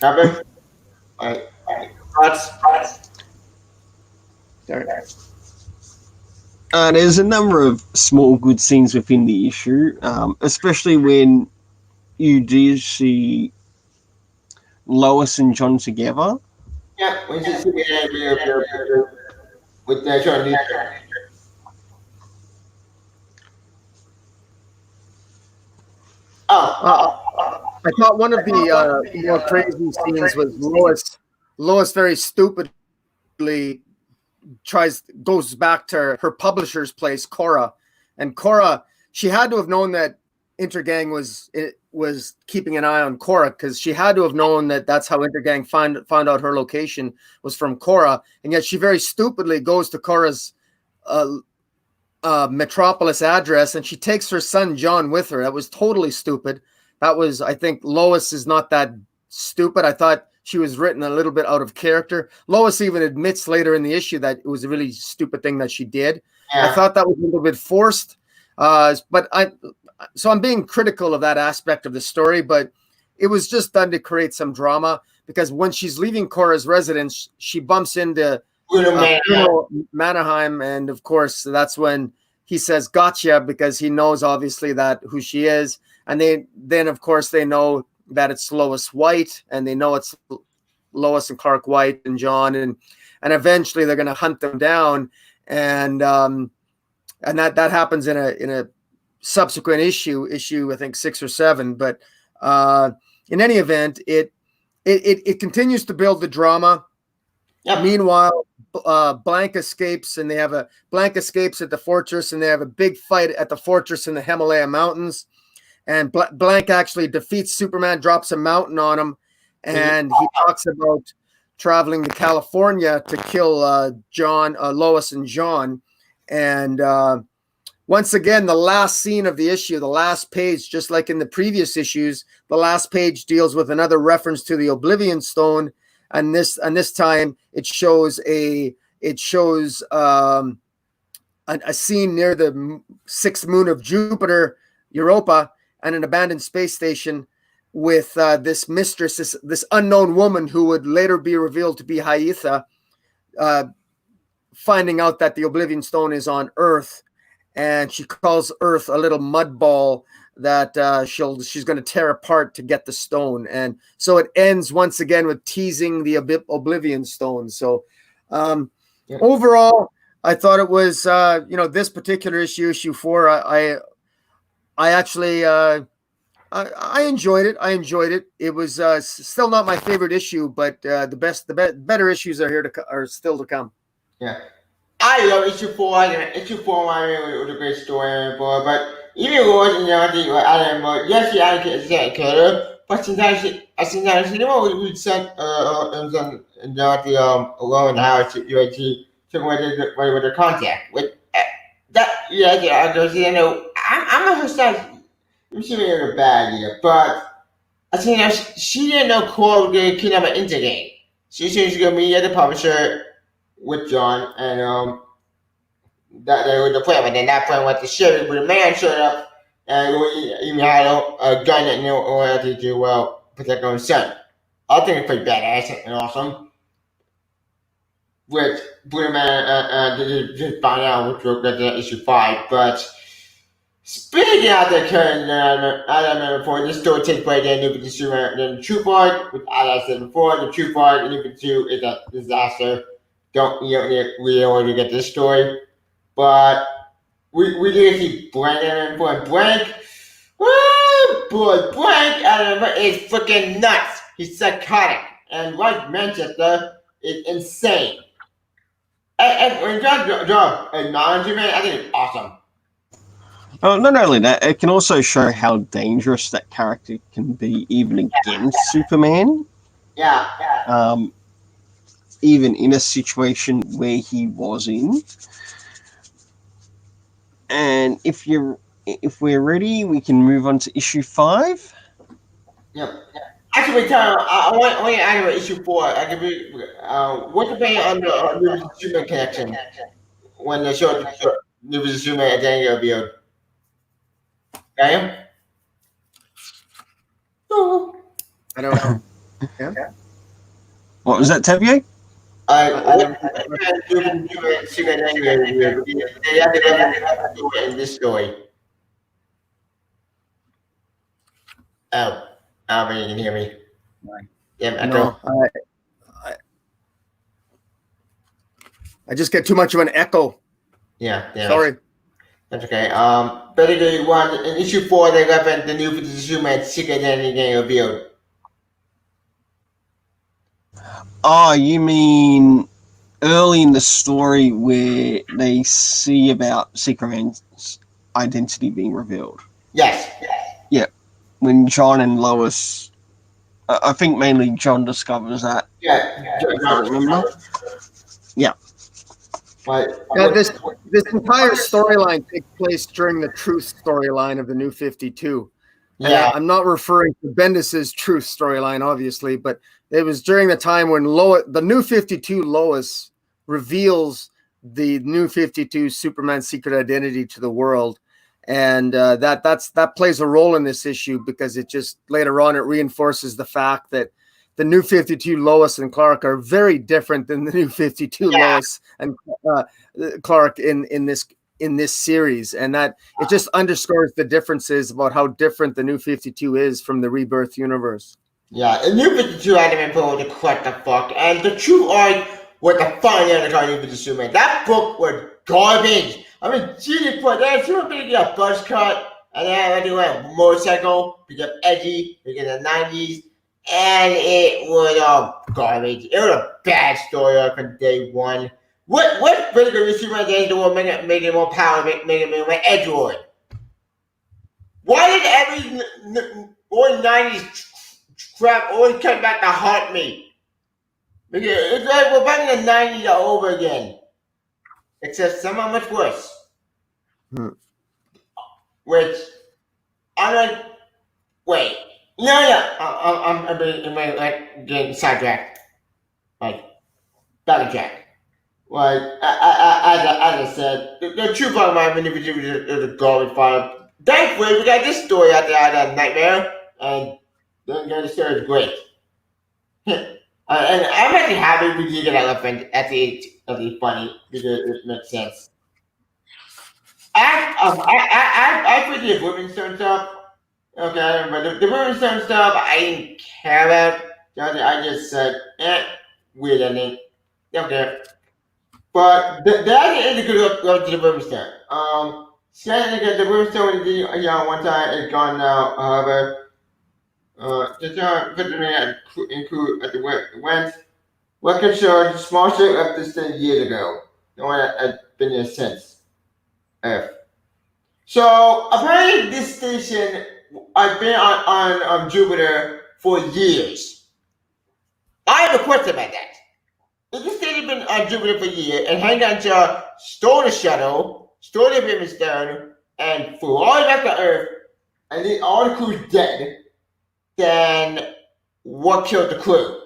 Robert? Alright. Thoughts? There's a number of small good scenes within the issue, especially when you do see Lois and John together. Yeah, when you see with the John I thought one of the more crazy scenes was Lois very stupidly goes back to her publisher's place, Cora, and Cora, she had to have known that Intergang was keeping an eye on Cora, because she had to have known that that's how Intergang found out her location was from Cora, and yet she very stupidly goes to Cora's Metropolis address, and she takes her son John with her. That was totally stupid. I think Lois is not that stupid. I thought she was written a little bit out of character. Lois even admits later in the issue that it was a really stupid thing that she did. Yeah. I thought that was a little bit forced. So I'm being critical of that aspect of the story, but it was just done to create some drama, because when she's leaving Cora's residence, she bumps into Mannerheim, and of course that's when he says gotcha, because he knows obviously that who she is, and then of course they know that it's Lois White, and they know it's Lois and Clark White and John, and eventually they're going to hunt them down, and that happens in a subsequent issue I think 6 or 7, but in any event, it continues to build the drama. Yep. Meanwhile, Blank escapes at the fortress, and they have a big fight at the fortress in the Himalaya mountains. And Blank actually defeats Superman, drops a mountain on him, and he talks about traveling to California to kill Lois and John. And once again, the last scene of the issue, the last page, just like in the previous issues, the last page deals with another reference to the Oblivion Stone. And this time it shows a scene near the sixth moon of Jupiter, Europa, and an abandoned space station with this mistress, this unknown woman who would later be revealed to be Haitha, finding out that the Oblivion Stone is on Earth, and she calls Earth a little mud ball that she's going to tear apart to get the stone. And so it ends once again with teasing the Oblivion Stone. So overall, I thought it was this particular issue 4. I actually I enjoyed it. It was still not my favorite issue, but the better issues are still to come. Yeah. I love issue 4. Issue 4 was a great story, but even Lois and Adam, yes, she is that character, but sometimes she don't really set alone how to with the contact with that. Yeah, because I'm a her side. She made it a bad idea, but she didn't know Cole was going to kidnap an intergame. She said she was going to meet at the publisher with John, and that they were the plan, but then that plan went to shit. But the man showed up, and even had a gun that knew loyalty to protect her own son. I think it's pretty badass and awesome. Which Blue Man just find out, which we'll get to issue 5. But speaking out the current, as I mentioned before, this story takes place in New 52. Then the True Part, which as I said before, the True Part in New 52 is a disaster. We don't want to get this story. But we did see Blank, boy, Blank. Boy, Blank is freaking nuts. He's psychotic. And like Manchester, is insane. And when John acknowledgement, I think it's awesome. Not only that, it can also show how dangerous that character can be even against Superman. Yeah. Even in a situation where he was in. And if we're ready, we can move on to issue 5. Yep. Actually, I want to add issue 4. I can be what's the bang on the Superman connection when they showed New Superman at the end of the video. Damn. I don't know. Yeah. What was that, Tevya? They have to do it in this story. Oh, but you can hear me. Yeah, No, I just get too much of an echo. Yeah. Sorry. That's okay. Basically, in issue 4, they got the New 52 Superman secret identity getting revealed. Oh, you mean early in the story where they see about Superman's identity being revealed? Yes. Yeah. When John and Lois, I think mainly John discovers that. Yeah. I remember. Yeah. This entire storyline takes place during the Truth storyline of the New 52. Yeah. I'm not referring to Bendis's Truth storyline, obviously, but it was during the time when the New 52 Lois reveals the New 52 Superman secret identity to the world. And that plays a role in this issue because it just later on it reinforces the fact that the New 52 Lois and Clark are very different than the New 52 Lois and Clark in this series, and that it just underscores the differences about how different the New 52 is from the Rebirth universe. Yeah, the New 52 had been put with the correct the fuck, and the true arc with the fine editor New 52 man. That book was garbage. I mean, Jesus Christ, that's so big, a buzz cut, and then they went motorcycle, became edgy, became the 90s. And it was all garbage. It was a bad story from day one. What really Superman days will make it more power, make it more Edgewood? Why did every old 90s crap always come back to haunt me? Because it's like we're back in the 90s all over again. Except somehow much worse. Which, I'm like, wait. No, I'm getting sidetracked. Like, backtrack. Like, as I said, the true part of my manipulation is a garbage file. Thankfully, we got this story out there out of Nightmare, and the story is great. And I'm actually happy we did get elephant at the funny because it makes sense. I put the Women's Stone stuff. Okay, but the Women's Stone stuff I didn't care about. I just said, weird ending. Okay. But that is a good go to the Women's Stone. Second, the Women's Stone, one time it's gone now. However, the put them include at the Wentz. What can show small ship left this thing years ago. No one had been there since. F. So apparently this station I've been on Jupiter for years. I have a question about that. If this station has been on Jupiter for years and Hank Shaw stole the shuttle, stole the Ribbon Stone, and flew all the way back to Earth, and then all the crew's dead, then what killed the crew?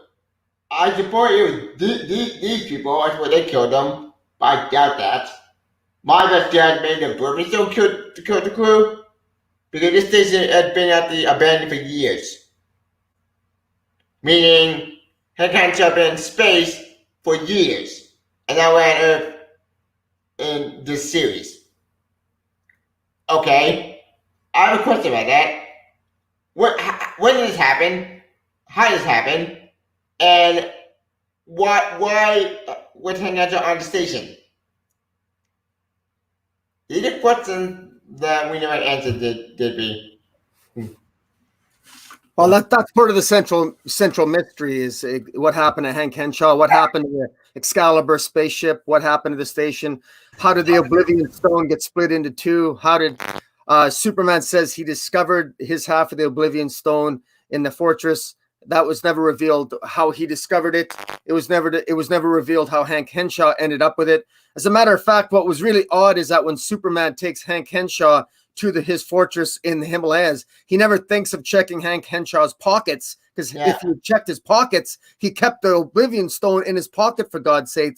I suppose it was these people. I suppose they killed them, but I doubt that. My best dad made the Bourbon Stone kill the crew because this station had been at the abandoned for years. Meaning, Hank had been in space for years, and now we're on Earth in this series. Okay, I have a question about that. When did this happen? How did this happen? And why was Hank on the station? These are questions that we never answered, did we? Well, that's part of the central mystery is what happened to Hank Henshaw, what happened to the Excalibur spaceship, what happened to the station, how did the Oblivion Stone get split into two, how did Superman says he discovered his half of the Oblivion Stone in the fortress. That was never revealed how he discovered it. It was never revealed how Hank Henshaw ended up with it. As a matter of fact, what was really odd is that when Superman takes Hank Henshaw to his fortress in the Himalayas, he never thinks of checking Hank Henshaw's pockets because if he checked his pockets, he kept the Oblivion Stone in his pocket, for God's sake.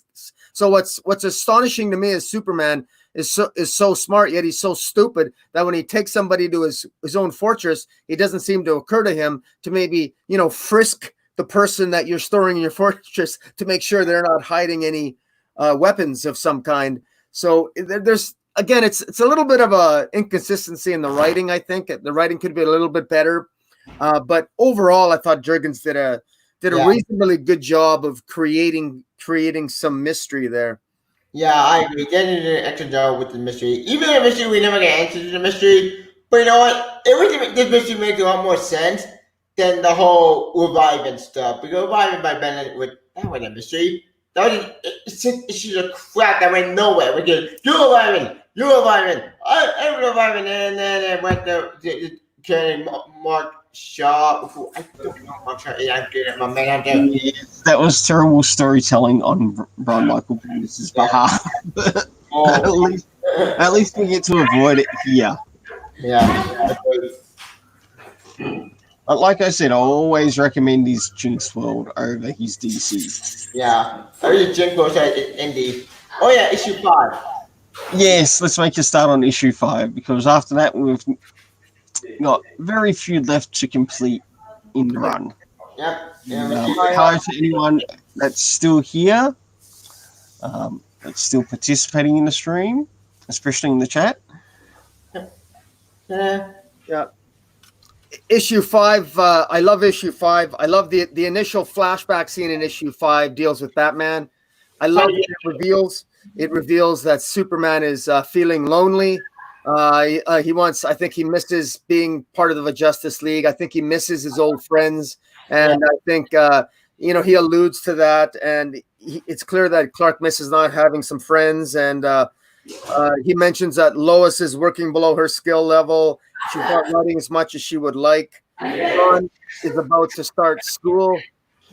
So what's astonishing to me is Superman is so smart, yet he's so stupid that when he takes somebody to his own fortress, it doesn't seem to occur to him to maybe, frisk the person that you're storing in your fortress to make sure they're not hiding any weapons of some kind. So there's, again, it's a little bit of a inconsistency in the writing. I think the writing could be a little bit better, but overall, I thought Jurgens did a reasonably good job of creating some mystery there. Yeah, I agree. They did an excellent job with the mystery. Even the mystery, we never get answers to the mystery. But you know what? This mystery makes a lot more sense than the whole reviving stuff. Because reviving by Bennett, that wasn't a mystery. That was issues of crap that went nowhere. Because you're reviving, I'm reviving, and then it went to Mark Shaw. I don't know Mark Shaw. I'm good at my man. That was terrible storytelling on Brian Michael Bendis' behalf. At least we get to avoid it here. Yeah. Like I said, I always recommend his Jinx World over his DC. Yeah. I read Jinx World Indy. Oh yeah, issue 5. Yes, let's make a start on issue 5 because after that we've got very few left to complete in the run. Yep. Hi to anyone that's still here, that's still participating in the stream, especially in the chat. Yeah. Issue 5, I love issue 5. I love the initial flashback scene in issue 5 deals with Batman. I love what it reveals that Superman is feeling lonely. I think he misses being part of the Justice League. I think he misses his old friends. And I think, he alludes to that. And it's clear that Clark misses not having some friends. And he mentions that Lois is working below her skill level. She's not writing as much as she would like. John is about to start school.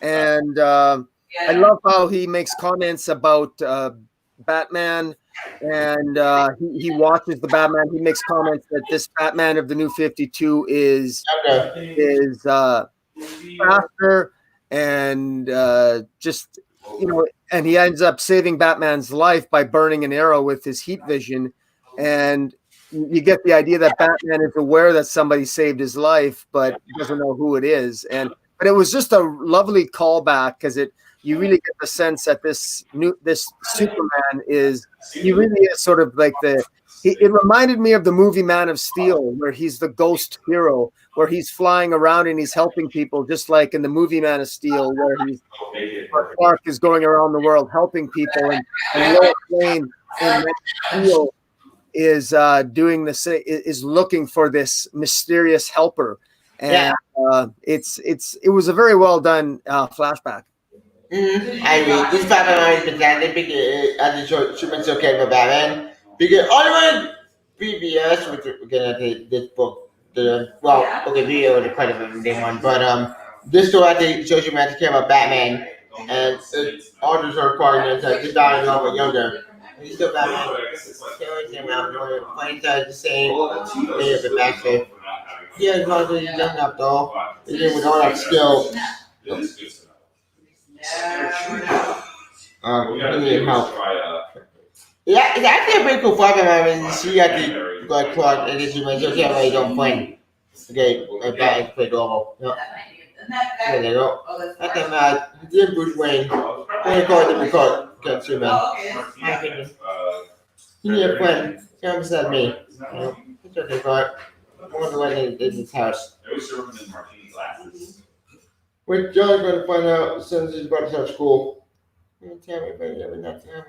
And I love how he makes comments about Batman. And he watches the Batman. He makes comments that this Batman of the New 52 is faster and and he ends up saving Batman's life by burning an arrow with his heat vision. And you get the idea that Batman is aware that somebody saved his life, but doesn't know who it is. And but it was just a lovely callback because you really get the sense that this Superman he really is sort of like it reminded me of the movie Man of Steel, where he's the ghost hero, where he's flying around and he's helping people, just like in the movie Man of Steel, where Clark is going around the world helping people, and Lois Lane in Man of Steel is doing the same, is looking for this mysterious helper, and it was a very well done flashback. I agree. This Batman is presented because as the Superman still came for Batman. Because only previous, which we're gonna take this book, video the credit for day one, but this story I think shows you man came about Batman, and authors are requiring that this Batman is a little bit younger. And he's still Batman. Carries him out, playing the same way of the master. Yeah, as long as he's young enough though, even with all that skill. We need help. Yeah, it's actually a pretty cool fight. I mean, you see, I think, like Clark, and this human, okay, well, you don't win. Okay, it's pretty normal. Yep. There you go. That's a mad. He did Bruce Wayne. When you call it, against Superman. My opinion. He need a friend. Come beside me. It's okay, Clark. I wonder what in his house. With John's going to find out as soon as he's about to start school. Tell me, but yeah, not tell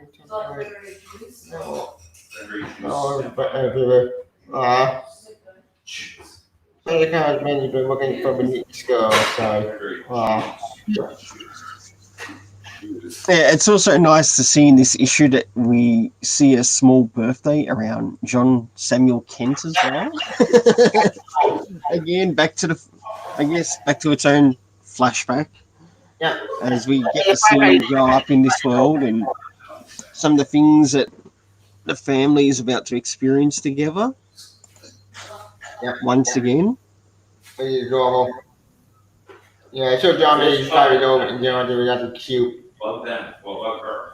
me. No. The kind of man you've been looking for beneath go, so. Yeah, it's also nice to see in this issue that we see a small birthday around John Samuel Kent as well. Again, back to its own flashback. Yeah. As we get to see him grow up in this world and some of the things that the family is about to experience together. Yeah. Once again. He's normal. Yeah, so John is probably going and we got the cute. Love them. Well, love her.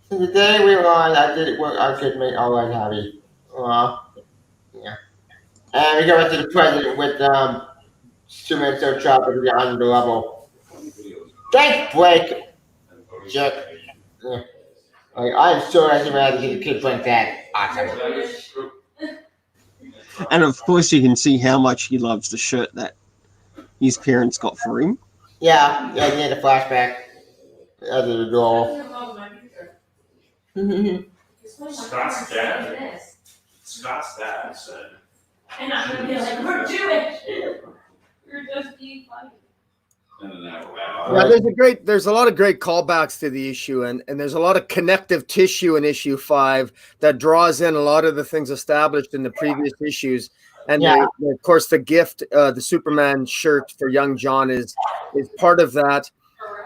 So the day we realized I did it work, I could make all that happy. Yeah. And we go back to the president with Superman so trapped at the under level. Thanks, Blake. Jerk. Yeah. Like, I'm so happy to get the kids like that. Awesome. And of course, you can see how much he loves the shirt that his parents got for him. Yeah, he had a flashback. Out of the door. Scott's dad said. And I'm gonna be like, we're Jewish. You're just being funny. Yeah, there's a lot of great callbacks to the issue, and there's a lot of connective tissue in issue 5 that draws in a lot of the things established in the previous issues. And of course, the gift, the Superman shirt for young John is part of that,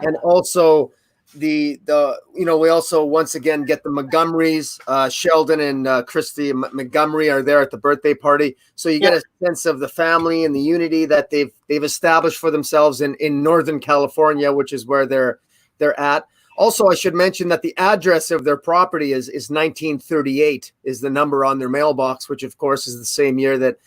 and also we also once again get the Montgomerys. Sheldon and Christy Montgomery are there at the birthday party, so you get a sense of the family and the unity that they've established for themselves in Northern California, which is where they're at. Also, I should mention that the address of their property is 1938 is the number on their mailbox, which of course is the same year that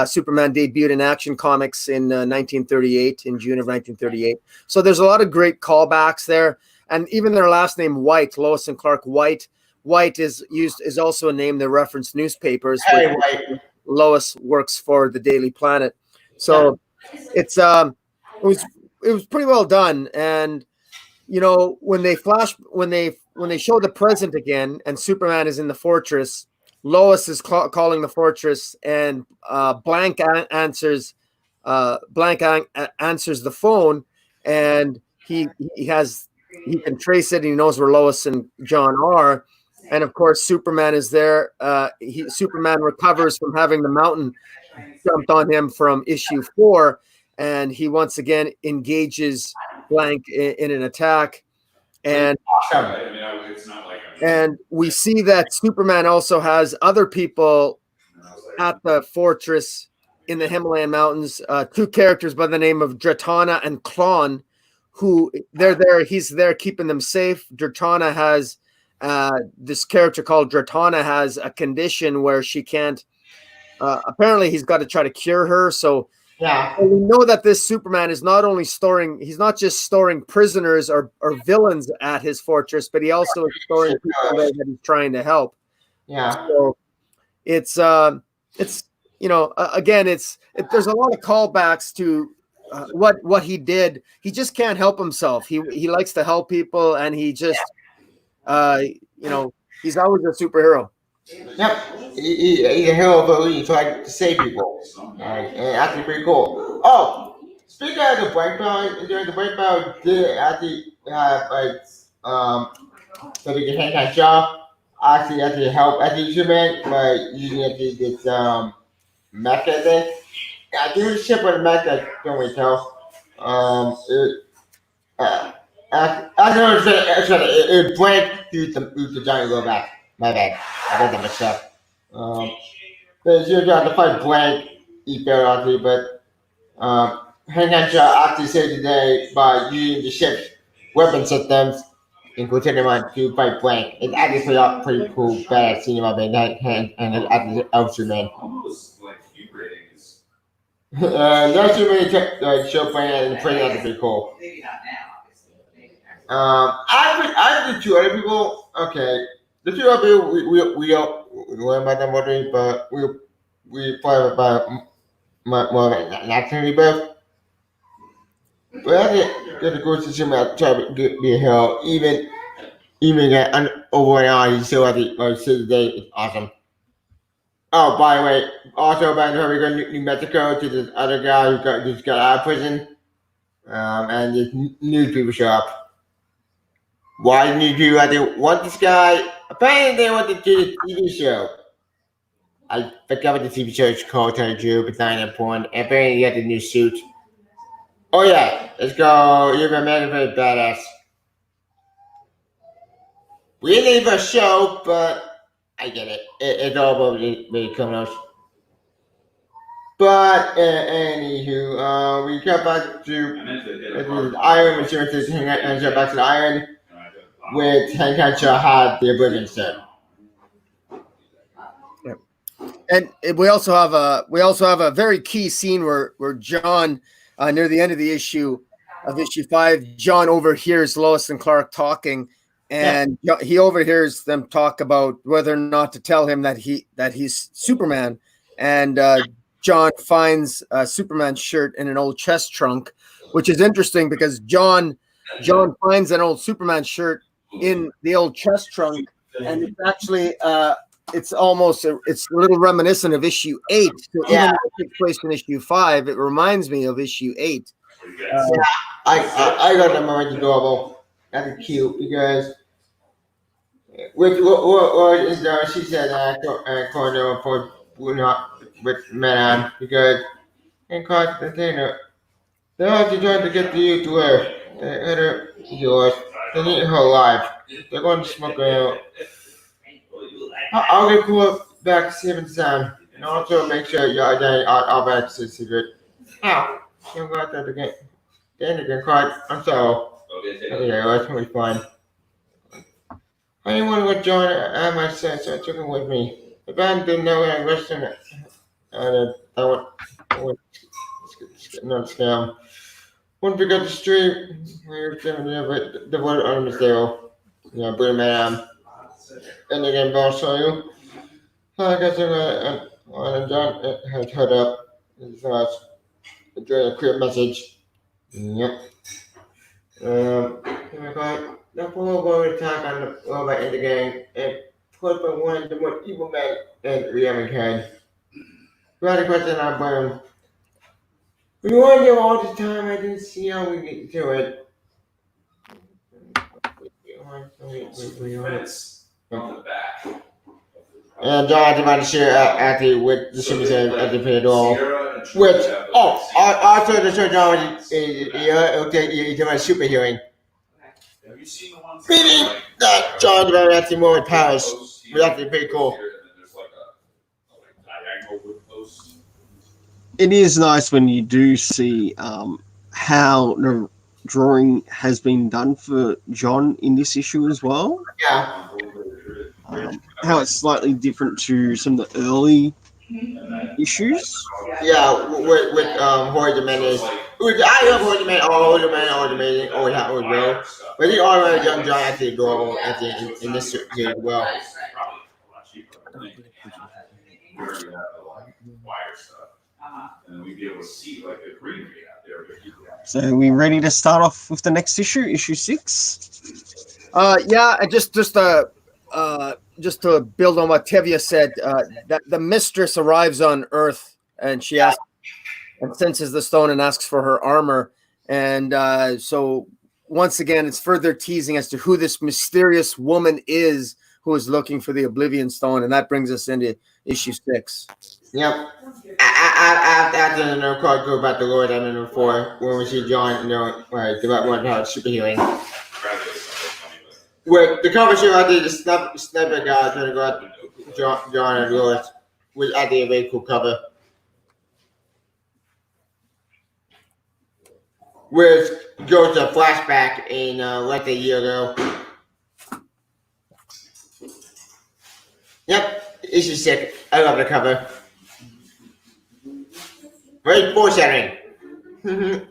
Superman debuted in Action Comics in 1938, in June of 1938. So there's a lot of great callbacks there, and even their last name White, Lois and Clark White. White is also a name that reference newspapers. Hey, White. Lois works for the Daily Planet, so it was pretty well done. And when they show the present again, and Superman is in the fortress. Lois is calling the fortress, and Blank answers the phone, and he can trace it, and he knows where Lois and John are. And of course, Superman is there. Superman recovers from having the mountain jumped on him from issue 4, and he once again engages Blank in an attack. And and we see that Superman also has other people at the fortress in the Himalayan mountains, 2 characters by the name of Dratana and Klon, who they're there. He's there keeping them safe. Dratana has this character called Dratana has a condition where she can't. Apparently, he's got to try to cure her. So Yeah. And we know that this Superman is not only he's not just storing prisoners or villains at his fortress, but he also is storing people there that he's trying to help. Yeah. So it's again, there's a lot of callbacks to what he did. He just can't help himself. He likes to help people, and he just he's always a superhero. Yep. He's a hero, but he's trying to save people. And that's pretty cool. Oh, speaking of the breakdown, during the breakdown, did actually have so we can hang out job. Actually help as a Superman by using this method thing. I do the ship with a method, don't we tell? I don't understand. It blank through the giant go back. My bad. I got that mixed up. But you're trying to fight blank, eat better actually, but Hang on actually saved the day by using the ship's weapon systems, including one to fight blank. It's actually pretty cool, badass scene about being and actually Ultraman. Almost like hubris is. That's too many show playing and playing that's pretty cool. I did two other people. Okay, the two other people we don't learn about them already, but we play about more naturally both. But I get the course to see out try to be a hero, even get overall you still have to see the day. It's awesome. Oh, by the way, also about how we go to New Mexico to this other guy who just got out of prison, and this news people show up. Why did you I didn't want this guy? Apparently they wanted to do the TV show. I forgot what the TV show is called, Turner Drew, but not important. And apparently he had the new suit. Oh yeah, let's go. You're a man very badass. We didn't leave a show, but I get it. It's all about the criminals. But anywho, we come back to Iron Insurance and jump back to the Iron. With Hank Henshaw had the Oblivion set. And we also have a very key scene where John, near the end of the issue 5, John overhears Lois and Clark talking, and he overhears them talk about whether or not to tell him that he's Superman. And John finds a Superman shirt in an old chest trunk, which is interesting because John finds an old Superman shirt in the old chest trunk, and it's actually it's a little reminiscent of issue 8. So even though it takes place in issue 5, it reminds me of issue 8. I got them already adorable. That's cute because what is there? She said corner for not with man because in container they're actually trying to get you to her. Her yours. They need her alive. They're going to smoke her out. I'll get cool back safe and sound, and also make sure your identity are back to secret. Ow! You got that again. Then again, card. I'm sorry. Okay, that's gonna be fun. I didn't want to go join my son, so I took him with me. The band didn't know I rested it. I went not scam. Wouldn't pick up the street. But the word on the zero. Bring him in. And again, boss saw you. I guess I'm John has heard up. During a clear message. Yep. That poor attack on the robot in the game and put by one of the most evil men in we ever had. Right question I blame. We wanted you all the time, I didn't see how we get to it. On the back. And John about to share actually with the Super Saiyan at the Pedal. Which, also the show John is my super hearing. Have you seen the ones Meaning that John about actually more with powers. But that's pretty cool. There's like a diagonal wood post. It is nice when you do see how the drawing has been done for John in this issue as well. Yeah. How it's slightly different to some of the early issues. Yeah, with Horde Jimenez. I love Horde Jimenez, all Horde Jimenez, all Jimenez, always have always will. But he already Young John actually adorable at the in this series as well. We already have the like wire stuff, and we'd be able to see like the greenery out there. But you could So are we ready to start off with the next issue 6? Yeah, and just to build on what Tevya said, that the mistress arrives on Earth and she asks and senses the stone and asks for her armor, and so once again, it's further teasing as to who this mysterious woman is who is looking for the Oblivion Stone, and that brings us into issue 6. Yep. After the card go about the Lord I mentioned before, when we see John, about one how it's superhealing. With the conversation I did, the sniper guy trying to go at John and Lois, was I think a very cool cover. Where it goes to a flashback in like a year ago. Yep, issue 6. I love the cover. Very foreshadowing. The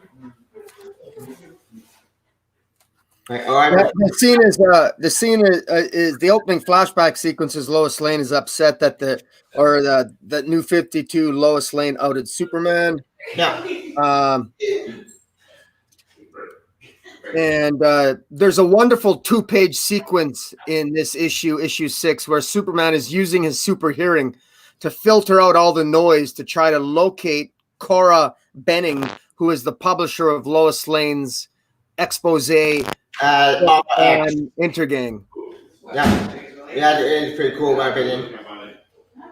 scene is the opening flashback sequences. Lois Lane is upset that the New 52 Lois Lane outed Superman. Yeah. And there's a wonderful 2-page sequence in this issue 6, where Superman is using his super hearing to filter out all the noise to try to locate Cora Benning, who is the publisher of Lois Lane's expose and Intergang. Yeah, it's pretty cool in my opinion.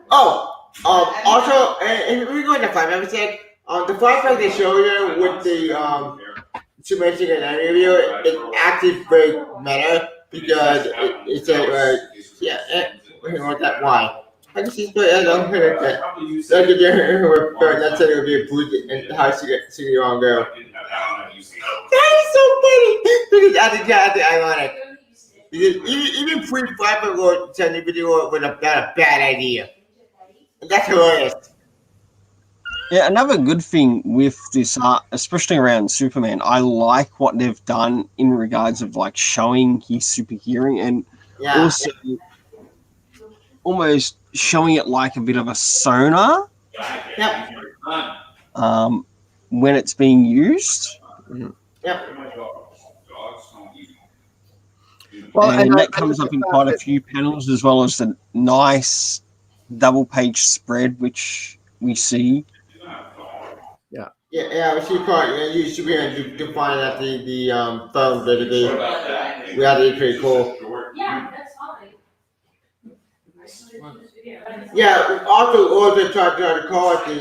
Also, and we're going to find everything. The flashback they show you with the Superman and review, it's actually very meta because it's why. I just see I don't hear that. That's it would be a blue and how she get on go. That is so funny because I think ironic. Because even pre-flashback or sending video would have been a bad idea. And that's hilarious. Yeah, another good thing with this art, especially around Superman, I like what they've done in regards of like showing his super hearing and also almost showing it like a bit of a sonar. Yep. When it's being used. Yep. Well, and that comes up in quite a few panels, as well as the nice double-page spread, which we see. Yeah, she caught you should be able to define that the phone basically. We had it pretty cool. Yeah, that's fine. Yeah, also try to call it to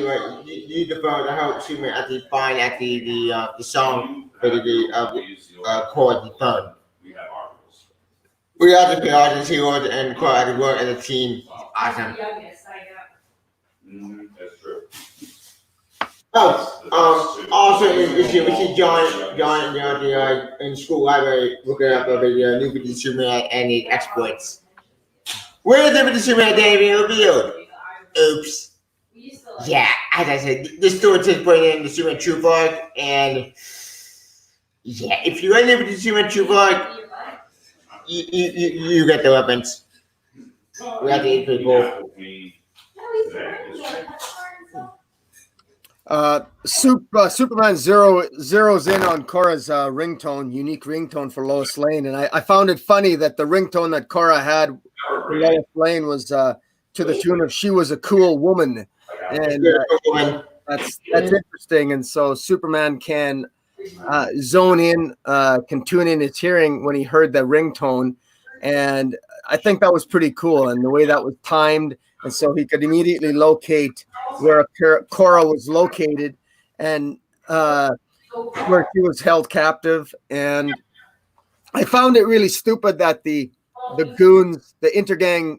use the phone to help Superman actually find the song basically called the phone. We have to pay artists heroes and call it to work as a team. Awesome. That's true. Also we see John in school library looking up the new video Superman and his exploits. Where the video Superman David revealed? Oops. Yeah, as I said, this story takes place in the Superman True Arc, and yeah, if you end up with the Superman True Arc, you get the weapons. We have to eat people. Superman zeroes in on Cora's unique ringtone for Lois Lane, and I found it funny that the ringtone that Cora had for Lois Lane was to the tune of "She Was a Cool Woman," and that's interesting. And so Superman can zone in, can tune in his hearing when he heard the ringtone, and I think that was pretty cool, and the way that was timed, and so he could immediately locate where Cora was located and where she was held captive. And I found it really stupid that the Intergang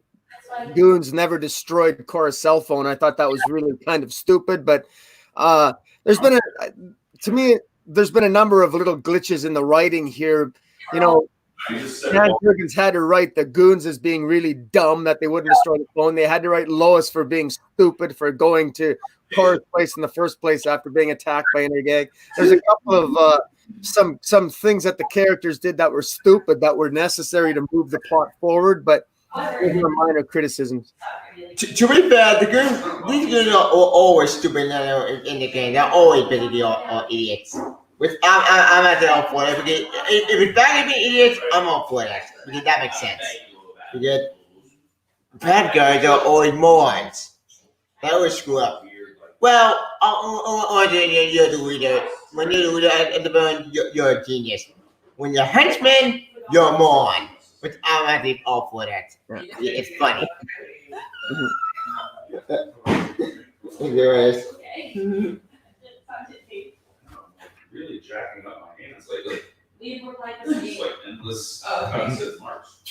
goons never destroyed Cora's cell phone. I thought that was really kind of stupid, but there's been a number of little glitches in the writing here. You know, I just said, Dan well, Jurgens had to write the goons as being really dumb that they wouldn't destroy the phone. They had to write Lois for being stupid for going to Cora's place in the first place after being attacked by Intergang. There's a couple of some things that the characters did that were stupid that were necessary to move the plot forward, but those are minor criticisms. To be fair, these goons are always stupid in the game. They're always basically all idiots. Which I'm at all for it. Because if it's bad to be idiots, I'm all for that. Because that makes sense. Because bad guys are always morons. They always screw up. Well, you're the leader. When you're the leader at the burn, you're a genius. When you're a henchman, you're a moron. Which I'm actually all for that. It's funny. Anyways. really jacking up my hands. It's just like endless cuts at marks.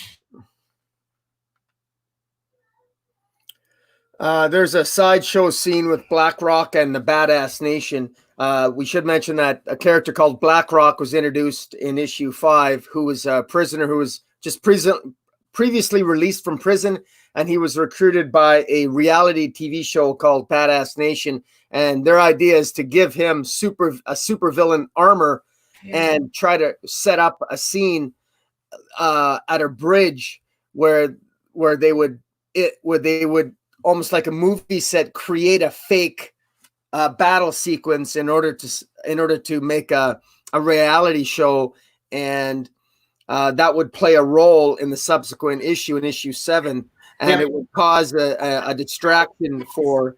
There's a sideshow scene with Blackrock and the Badass Nation. We should mention that a character called Blackrock was introduced in issue 5, who was a prisoner who was just previously released from prison, and he was recruited by a reality TV show called Badass Nation. And their idea is to give him a super villain armor and try to set up a scene at a bridge where they would almost like a movie set create a fake battle sequence in order to make a reality show, and that would play a role in the subsequent issue, in issue 7, and it would cause a distraction for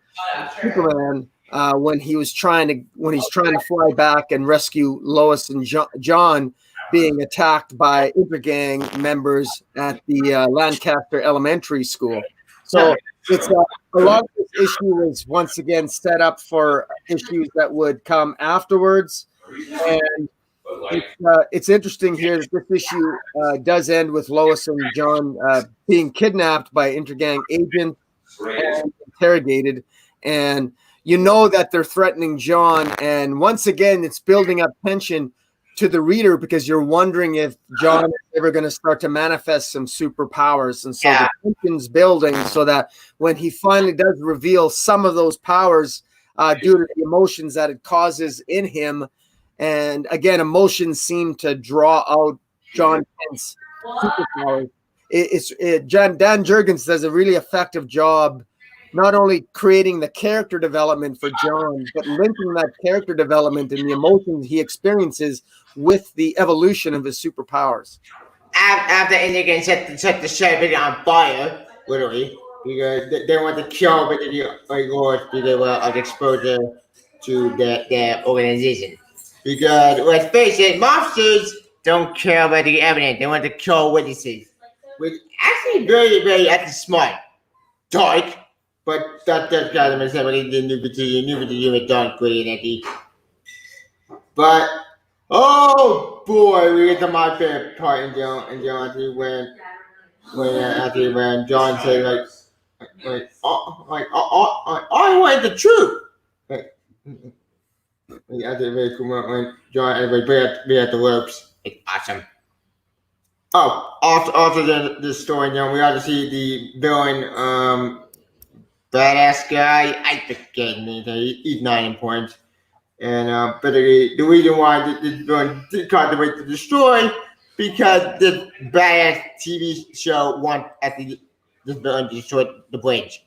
Superman when he's trying to fly back and rescue Lois and John being attacked by Intergang members at the Lancaster Elementary School. So it's a lot of this issue was once again set up for issues that would come afterwards, and it's interesting here that this issue does end with Lois and John being kidnapped by Intergang agents and interrogated, and you know that they're threatening John, and once again it's building up tension to the reader because you're wondering if John is ever going to start to manifest some superpowers, and so the tension's building so that when he finally does reveal some of those powers due to the emotions that it causes in him, and again emotions seem to draw out John Kent's superpowers. Dan Jurgens does a really effective job not only creating the character development for John, but linking that character development and the emotions he experiences with the evolution of his superpowers. After Intergang set the show on fire, literally, because they want to kill Lois because they were exposure to their organization. Because let's face it, mobsters don't care about the evidence; they want to kill witnesses, which actually very, very smart, dark. But that kind of somebody didn't do it dark, great, But oh boy, we get to my favorite part in John when John said I want the truth. When John and we at the ropes, it's awesome. Oh, also the story, we got to see the villain, badass guy. I forget his name. He's not important. And but the reason why this villain can't wait to destroy because this badass TV show wants this villain to destroy the bridge.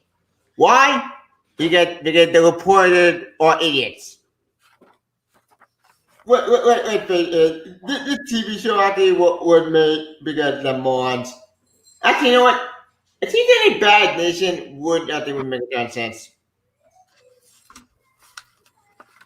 Why? Because the reporters are idiots. Wait, this TV show actually was made because they're morons. Actually, you know what? If he's in a bad nation, I think would make sense.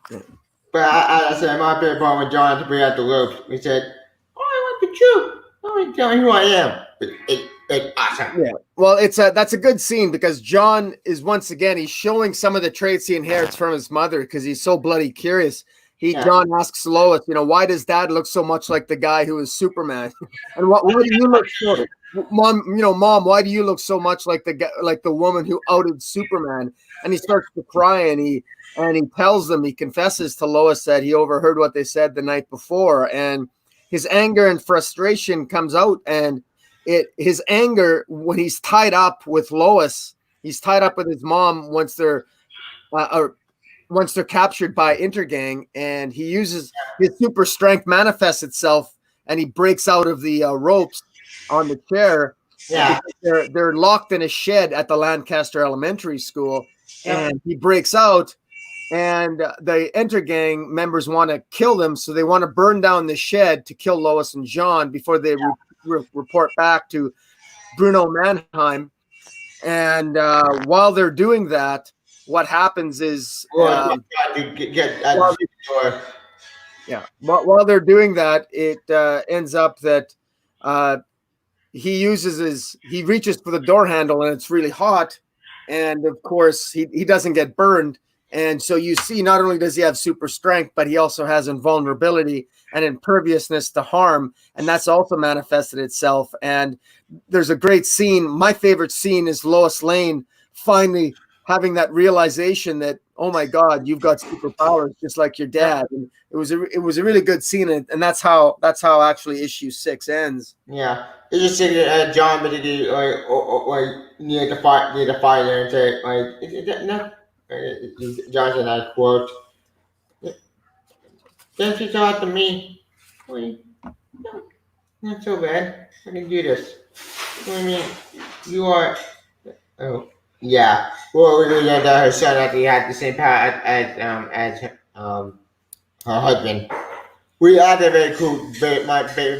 But I said, my favorite part when John had to bring out the ropes, he said, "Oh, I want the truth. I want to tell me who I am." It's awesome. Yeah. Well, that's a good scene because John is once again he's showing some of the traits he inherits from his mother because he's so bloody curious. John asks Lois, why does Dad look so much like the guy who is Superman? And why do you look so, Mom? Why do you look so much like the woman who outed Superman? And he starts to cry, and he tells them, he confesses to Lois that he overheard what they said the night before, and his anger and frustration comes out, and his anger when he's tied up with Lois, he's tied up with his mom once they're captured by Intergang, and he uses his super strength manifests itself, and he breaks out of the ropes on the chair. Yeah. They're locked in a shed at the Lancaster Elementary School, Yeah. and he breaks out, and the Intergang members want to kill them, so they want to burn down the shed to kill Lois and John before they report back to Bruno Mannheim. And while they're doing that, what happens is while they're doing that, it ends up that he reaches for the door handle, and it's really hot, and of course he doesn't get burned. And so you see, not only does he have super strength, but he also has invulnerability and imperviousness to harm, and that's also manifested itself. And there's a great scene. My favorite scene is Lois Lane finally having that realization that, oh my God, you've got superpowers just like your dad. And it was a really good scene, and that's how actually issue 6 ends. Yeah, it's just saying John, but or near the fire and say no. Johnson, I quote, "Don't you talk to me? Wait, no, not so bad. I can do this. What do you mean? You are." Oh, yeah. Well, we learned that her son actually had the same power as her husband. We had a very cool, very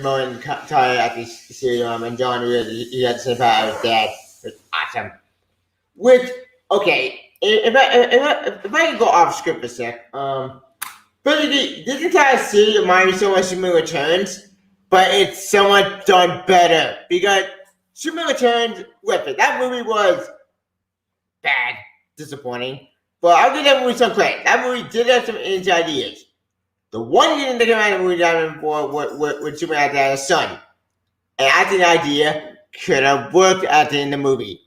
moment tie at this serum, and John really he had the same power as his dad. It was awesome. Which, okay, if I can go off script for a sec, basically this entire series reminds me so much of Superman Returns, but it's somewhat done better because Superman Returns, that movie was bad, disappointing, but I'll give that movie some credit. That movie did have some interesting ideas. The one thing that came out of the movie that for what Superman had a son, and I think the idea could have worked at the end of the movie.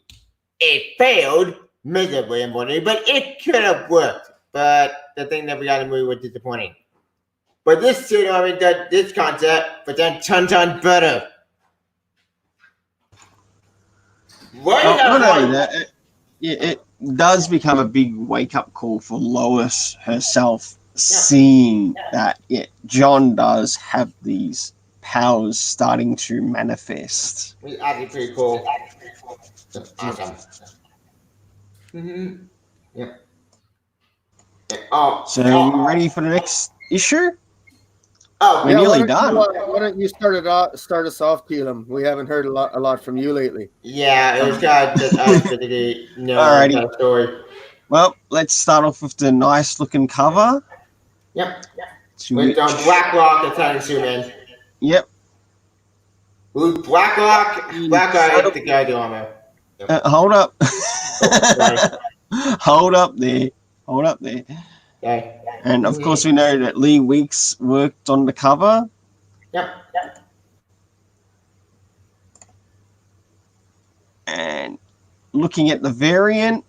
It failed miserably, unfortunately, but it could have worked. But the thing that we got in the movie was disappointing. But this this concept, but then ton better. Not only that, it does become a big wake-up call for Lois herself, seeing that John does have these powers starting to manifest. That'd be pretty cool. Awesome. Mm-hmm. Yeah. So, are we ready for the next issue? Oh, we're nearly done. Why don't you start us off, Keelan? We haven't heard a lot from you lately. Yeah, it was kind of just us for the Alrighty. story. Well, let's start off with the nice-looking cover. Yep. With Blackrock attacking Superman. Yep. Who's Blackrock? Blackrock is the guy doing armor. Hold up. Sorry. Hold up there. Okay. And of course, we know that Lee Weeks worked on the cover. Yep. And looking at the variant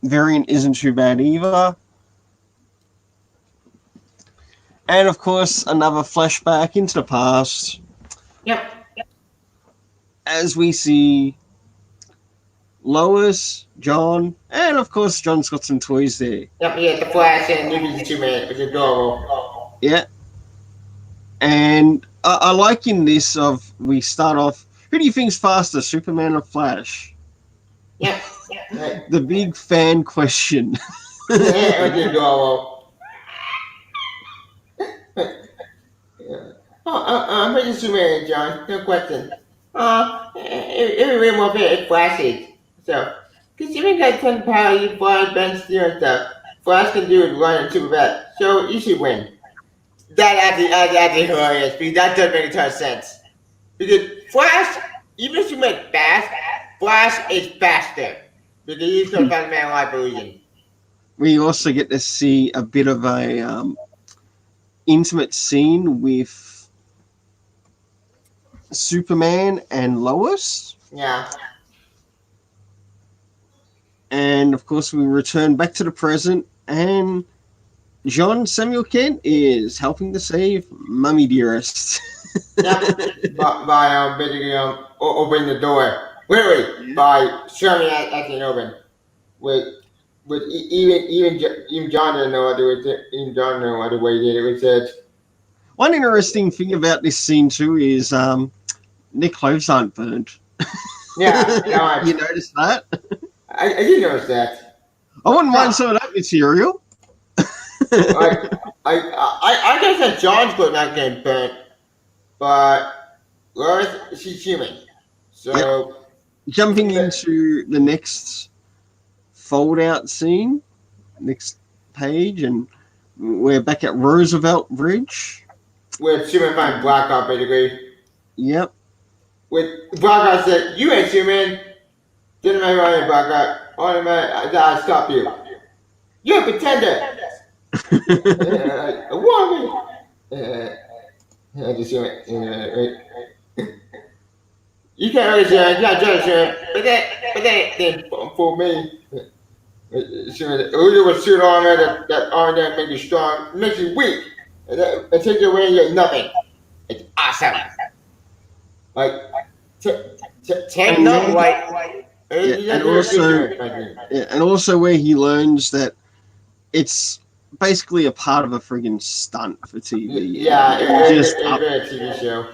isn't too bad either. And of course, another flashback into the past. Yep. As we see Lois, John, and of course, John's got some toys there. Yep, yeah, the Flash and Newbie's Superman, which is adorable. Yeah. And I like in this we start off, who do you think's faster, Superman or Flash? Yeah. The big fan question. Yeah, it was adorable. I'm pretty Superman, John. No question. It would be more fair if Flash is. So, because Superman got 10 power, you fly, bend, steer, and stuff. Flash can do it run and super fast. So, you should win. That's actually hilarious, because that doesn't make a ton of sense. Because Flash, even if Superman's fast, Flash is faster. Because he's going to find a man alive illusion. We also get to see a bit of a intimate scene with Superman and Lois. Yeah. And of course, we return back to the present, and John Samuel Kent is helping to save Mummy Dearest. Yep. By basically opening the door. Literally by shoving that thing open. With even John didn't know what to do. Even John didn't know what the way he did it. It said, One interesting thing about this scene too is Nick clothes aren't burned. yeah, God. You notice that? I did notice that. I wouldn't mind some of that material. I guess that John's clothes not getting burnt, but Lois, she's human. So Jumping into the next fold out scene, next page, and we're back at Roosevelt Bridge. with Superman find Blackout basically. Yep. With Blackout said, "You ain't human." Didn't make my Blackout. Only man, I stop you. You're a pretender. What? I just you can't really say, not judge him, but then for me, it was suit armor that armor that makes you strong, makes you weak, and it takes away your nothing. It's awesome. Like, take nothing, like, and also where he learns that it's basically a part of a friggin' stunt for TV. Yeah, just it's a TV show.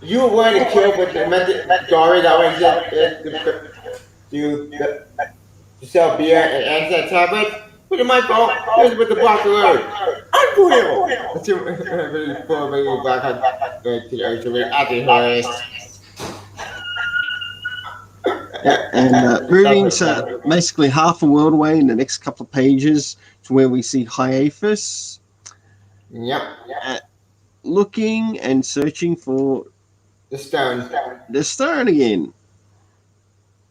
You were going to kill, but the story that was to sell beer and answer tablet. What am I fault? Here's with the block of road. Unbelievable. Really poor baby black to the ocean after Horace. And moving to basically half a world away in the next couple of pages to where we see Hiatus. Yep. Looking and searching for the stone. The stone again.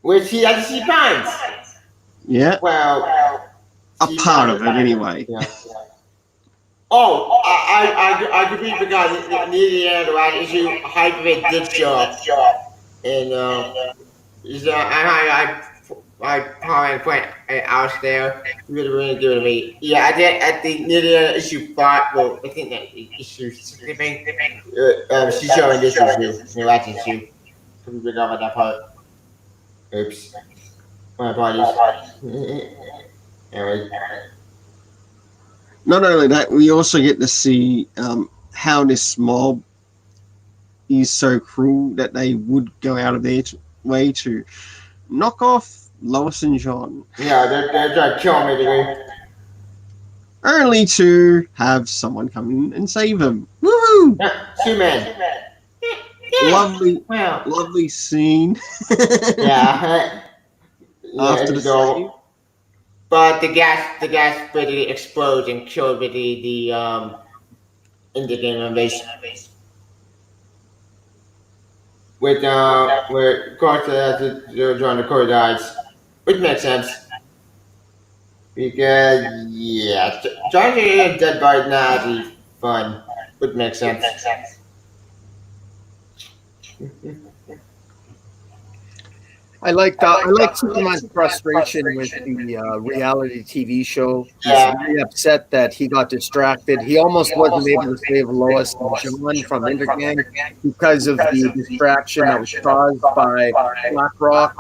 Which he finds. Yeah. Well, a part of it anyway. Yeah. Oh, I completely forgot. Near the end, right? Issue Hyperate did show up, and I probably put out there. Really good to me. Yeah, I did at the near the end issue 5. Well, I think that issue 6. She's showing this issue, the last issue. Completely forgot about that part. Oops. My apologies. Anyway. Not only that, we also get to see how this mob is so cruel that they would go out of their way to knock off Lois and John. Yeah, they're trying to kill me today. Only to have someone come in and save them. Woohoo! Superman. Lovely scene. Yeah. After the save. But the gas basically explodes and kills the Indian invasion. With Carter John the Corey dies, which makes sense. Because John is dead by now is fun, which makes sense. I like Superman's frustration with the reality TV show. He's really upset that he got distracted. He almost wasn't able to save Lois and John from Intergang because of the distraction that was caused by BlackRock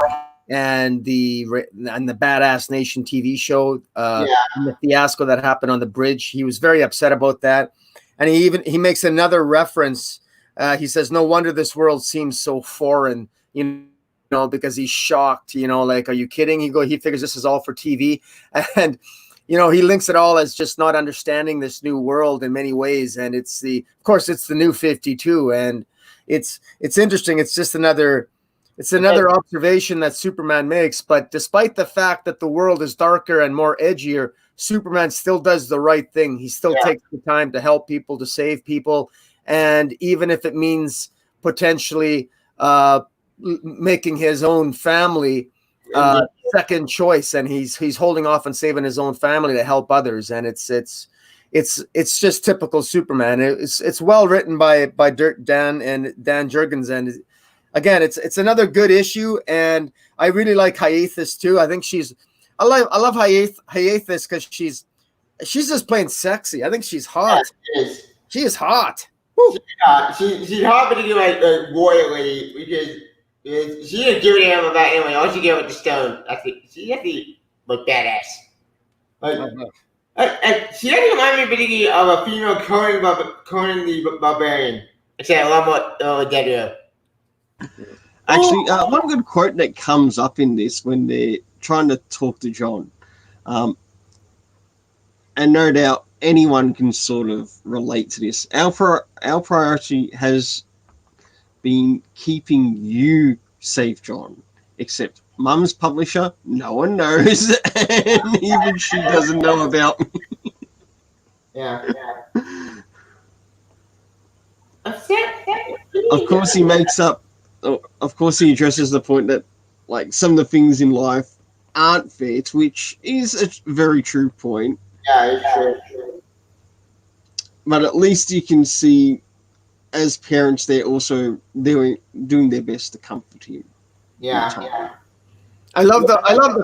and the Badass Nation TV show and the fiasco that happened on the bridge. He was very upset about that, and he makes another reference. He says, "No wonder this world seems so foreign." Because he's shocked, like, are you kidding? He figures this is all for TV. And, he links it all as just not understanding this new world in many ways. And of course, it's the new 52. And it's interesting. It's just another observation that Superman makes. But despite the fact that the world is darker and more edgier, Superman still does the right thing. He still takes the time to help people, to save people. And even if it means potentially, making his own family second choice, and he's holding off on saving his own family to help others, and it's just typical Superman. It's well written by Dan Jurgens, and again, it's another good issue, and I really like Hiatus too. I think I love Hiatus because she's She's just plain sexy. I think she's hot. She is hot. She's hard to give like a royal lady because she didn't give a damn about anyone. All she gave was the stone. She actually looked badass. She actually reminded me particularly of a female Conan the Barbarian. Except a lot more deader. Actually, one good quote that comes up in this when they're trying to talk to John, and no doubt anyone can sort of relate to this. Our priority has been keeping you safe, John. Except Mum's publisher, no one knows, and even she doesn't know about me. Yeah. Of course, he makes up. Of course, he addresses the point that, like, some of the things in life aren't fair, which is a very true point. Yeah, it's true. But at least you can see, as parents, they're also doing their best to comfort him. Yeah. I love the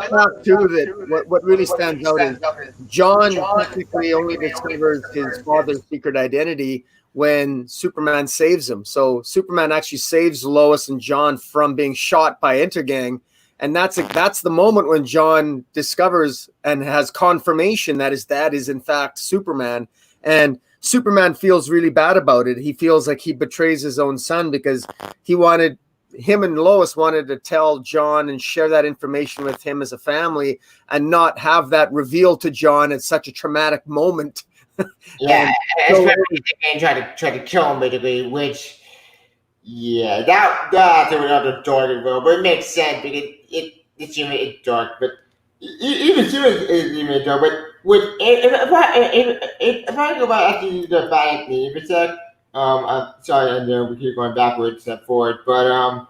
fact too that what really stands out is John technically only discovers his father's secret identity when Superman saves him. So Superman actually saves Lois and John from being shot by Intergang, and that's the moment when John discovers and has confirmation that his dad is in fact Superman, and Superman feels really bad about it. He feels like he betrays his own son because him and Lois wanted to tell John and share that information with him as a family and not have that revealed to John at such a traumatic moment. Yeah, especially if they try to kill him basically, which that's another dark involved, but it makes sense because it's dark, but even human is even dark. But if I go back after the bad theme for a sec, I'm sorry, I know we keep going backwards, step forward, but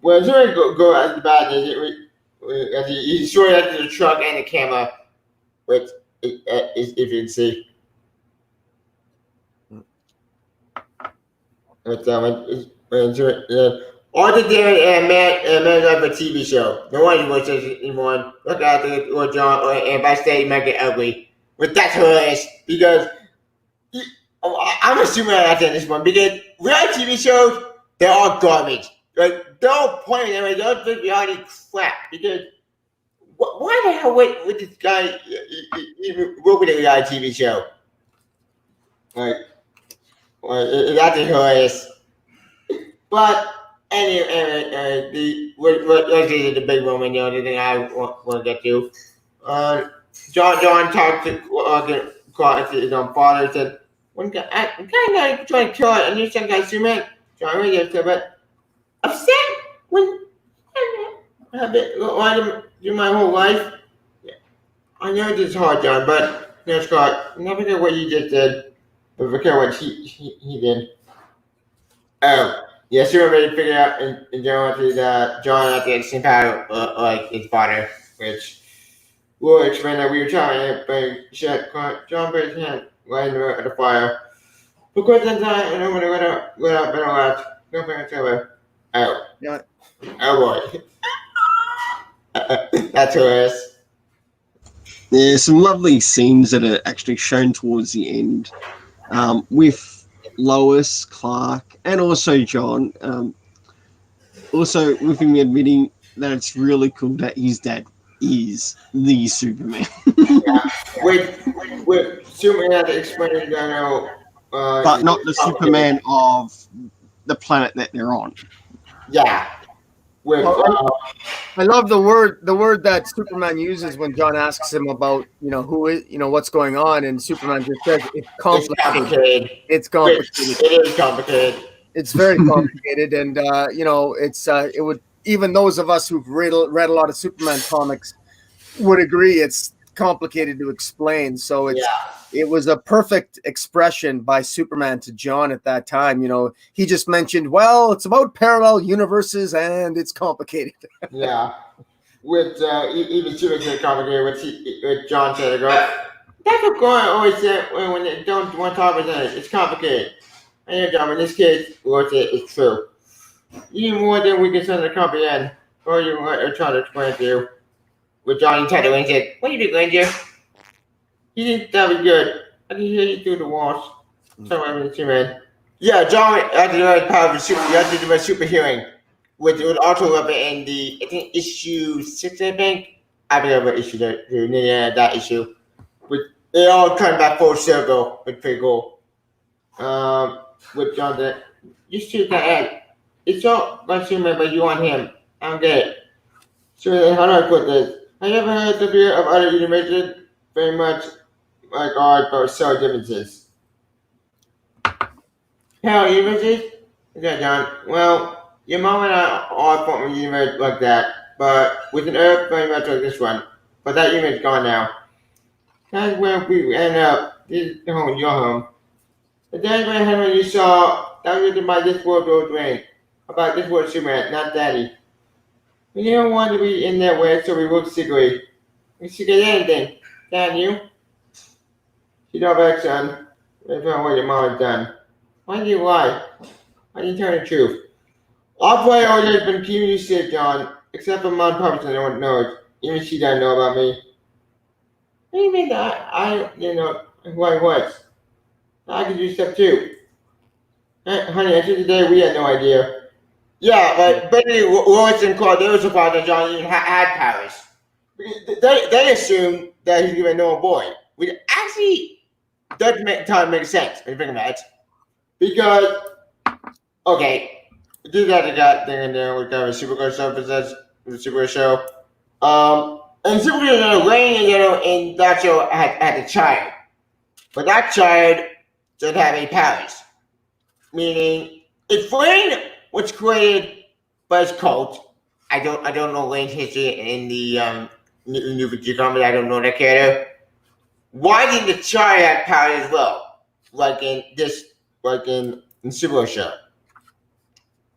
when someone go at the bad news, he short after the truck and the camera, which if you can see. All the damn man of a TV show. No one watches it anymore. Look out there, or John, and if I say, it might get ugly. But that's hilarious because I'm assuming I understand this one because reality TV shows, they're all garbage. Like, they're all pointing anyway. They're all just reality crap because why the hell would this guy even work with a reality TV show? Like, that's hilarious. But anyway, let's get to the big moment. The thing I want to get to. John talked to his own father. Said, "One guy, I'm kind of trying to kill it, and you some guy Superman." John really gets but upset when I've been wanting to do my whole life. Yeah. I know this is hard, John, but Scott, never forget what you just did. But forget what he did. Oh, yeah, Superman figured out and John had the same power like his father, which will explain that we were trying to John put his hand right in the fire. For quite some time, and I'm gonna went up and left. No parents ever. Oh. Yeah. Oh boy. That's hilarious. There's some lovely scenes that are actually shown towards the end, with Lois, Clark, and also John. Also, with him admitting that it's really cool that his dad is the Superman. Yeah. With Superman had to explain it, but not the Superman of the planet that they're on. Yeah. I love the word that Superman uses when John asks him about, who is, what's going on, and Superman just says it's complicated. It's complicated. It is complicated. It's very complicated, and it would, even those of us who've read a lot of Superman comics would agree it's complicated to explain. So it was a perfect expression by Superman to John at that time. He just mentioned, well, it's about parallel universes and it's complicated. Yeah. With even Superman complicated, with John said, that's what Gordon always said when they don't want to talk about it. It's complicated. And John, in this case, it's true. Even more than we can send to comprehend, or you are trying to explain to you. With Johnny Tattoo and said, what do you do, Ranger? He did that was good. I can hear you through the walls. So I'm in Superman. Yeah, John had the right power of super. You have to do a super hearing, which would also have been in the I think issue 6. I think I forget what issue that issue. But it all turned back full circle. It's pretty cool. With John that you shoot that ad. It's all about Superman, but you want him. I don't get it. So how do I put this? I never heard the view of other universes very much like ours, but so differences. Hell, universes? Okay, John. Well, your mom and I all form a universe like that, but with an Earth very much like this one. But that universe is gone now. That's where we end up. This is the home, your home. But that's when Henry you saw that was written by this world Rose Rain. About this world Superman, not Daddy. We didn't want to be in that way, so we worked secretly. We should get anything. Can you? You know back, son. We found what your mom had done. Why did you lie? Why did you tell the truth? Our boy always has been keeping you safe, John. Except for Mom Puppets, no one knows. Even she doesn't know about me. What do you mean that I didn't know who I was? I could do stuff too. Honey, until today we had no idea. Yeah, but basically, Lois and Claude, they were surprised that John even had powers. They assumed that he was a normal boy, which actually doesn't make sense when you think about it. Because, okay, do that thing in there with the Supergirl show, the Supergirl show. And Supergirl, Rain in that show had a child. But that child doesn't have any powers. Meaning, if Rain was created by his cult, I don't know Rain's history in the New 52 comics, I don't know that character. Why didn't the child have powers as well? Like in Supergirl show.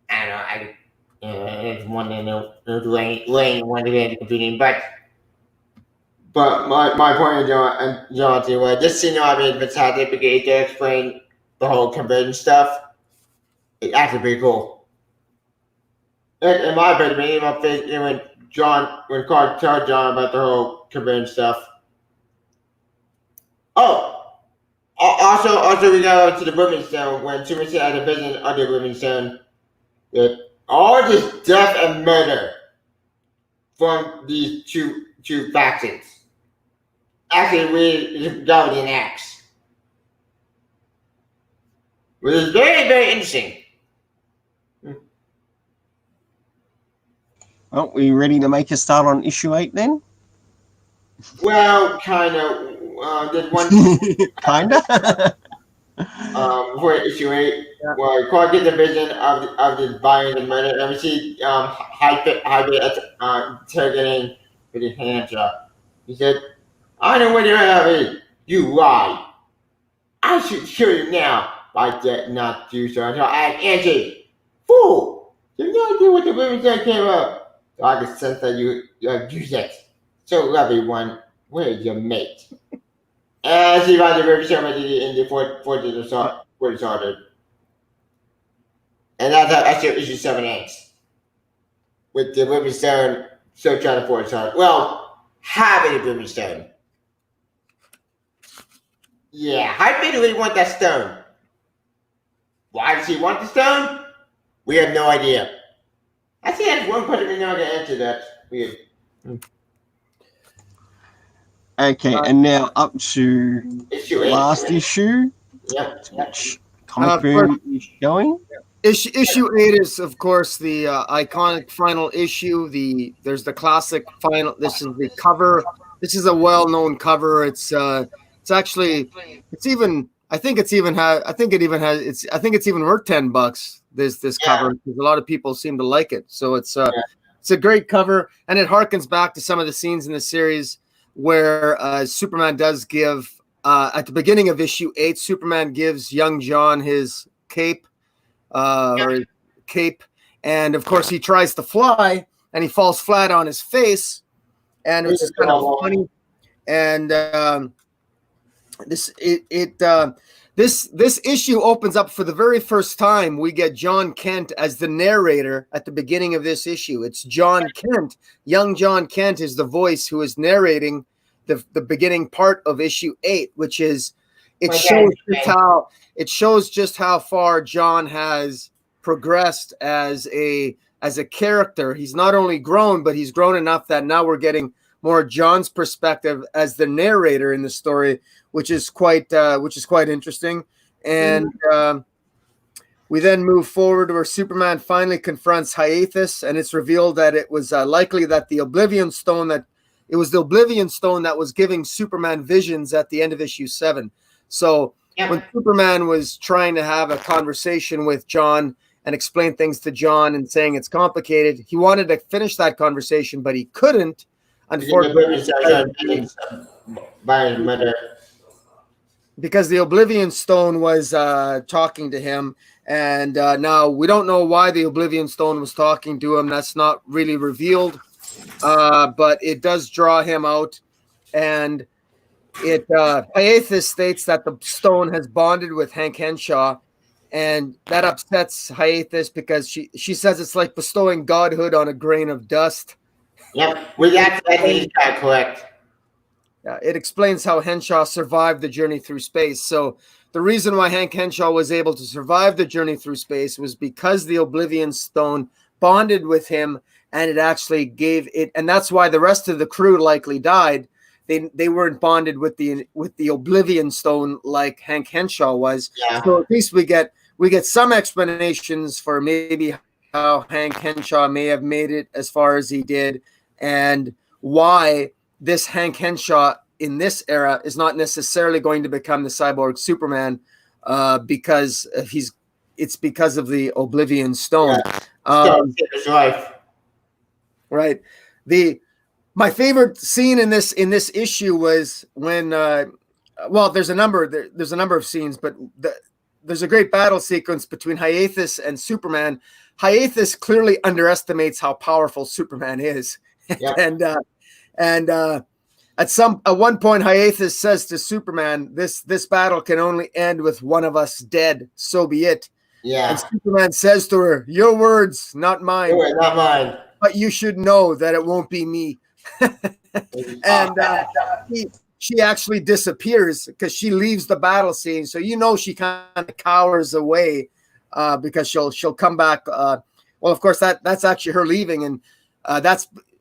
I don't know, it's one that knows Lane one to the computing, but my point of John was just seeing how it's fantastic because it does explain the whole conversion stuff. It's actually pretty cool. In my opinion, when Clark told John about the whole conversion stuff. Oh, also we go to the Women's Stone when Superman had a vision of the Women's Stone. With all this death and murder from these two factions. Actually, we got with an axe. Which is very, very interesting. Well, we ready to make a start on issue 8 then? Well, kind of. There's one Kinda. before issue 8, where Clark gets a vision of this violence and murder, and we see Hyper interrogating with his hands up. He said, "I know what you're having. You lie. I should kill you now. I did not do so until I had answered. Fool! You have no idea what the women said came up. So I can sense that you use it. So lovely one, where's your mate?" And she found the river ceremony in the fortress of Sorted. And that's how issue 7 ends. With the Ruby Stone still trying to forge Sorted. Well, having a Ruby Stone. Yeah, how did we want that stone? Why does he want the stone? We have no idea. I see that's one question we never can answer that. Weird. Okay, and now up to Issue 8. last issue, Yep. which Comic Boom is showing. Issue 8 is, of course, the iconic final issue. There's the classic final. This is the cover. This is a well-known cover. It's actually even. I think it's even worth $10. This cover because a lot of people seem to like it. So it's a great cover, and it harkens back to some of the scenes in the series where Superman does give at the beginning of issue 8. Superman gives young John his cape. And of course he tries to fly and he falls flat on his face, and it's kind of funny. And this issue opens up for the very first time. We get John Kent as the narrator at the beginning of this issue. It's John Kent. Young John Kent is the voice who is narrating the beginning part of issue 8, which is it shows just how far John has progressed as a character. He's not only grown, but he's grown enough that now we're getting more John's perspective as the narrator in the story, which is quite interesting. And we then move forward where Superman finally confronts Hiatus, and it's revealed that it was likely that the Oblivion Stone that was giving Superman visions at the end of issue 7. So when Superman was trying to have a conversation with John and explain things to John and saying it's complicated, he wanted to finish that conversation, but he couldn't. Unfortunately, because the Oblivion Stone was talking to him, and now we don't know why the Oblivion Stone was talking to him. That's not really revealed, but it does draw him out, and Hiatus states that the stone has bonded with Hank Henshaw, and that upsets Hiatus because she says it's like bestowing godhood on a grain of dust. Yep, that's correct. It explains how Henshaw survived the journey through space. So the reason why Hank Henshaw was able to survive the journey through space was because the Oblivion Stone bonded with him, and it actually gave it, and that's why the rest of the crew likely died. They weren't bonded with the Oblivion Stone like Hank Henshaw was. Yeah. So at least we get some explanations for maybe how Hank Henshaw may have made it as far as he did, and why this Hank Henshaw in this era is not necessarily going to become the cyborg Superman, because it's because of the Oblivion Stone. His life. Right. My favorite scene in this issue was when there's a number of scenes, but there's a great battle sequence between Hiatus and Superman. Hiatus clearly underestimates how powerful Superman is. Yep. and at one point Hiatus says to Superman, this battle can only end with one of us dead, so be it. Yeah. And Superman says to her, "Your words, not mine. Not mine. But you should know that it won't be me." And she actually disappears because she leaves the battle scene. So she kind of cowers away because she'll come back. Well, of course that's actually her leaving, and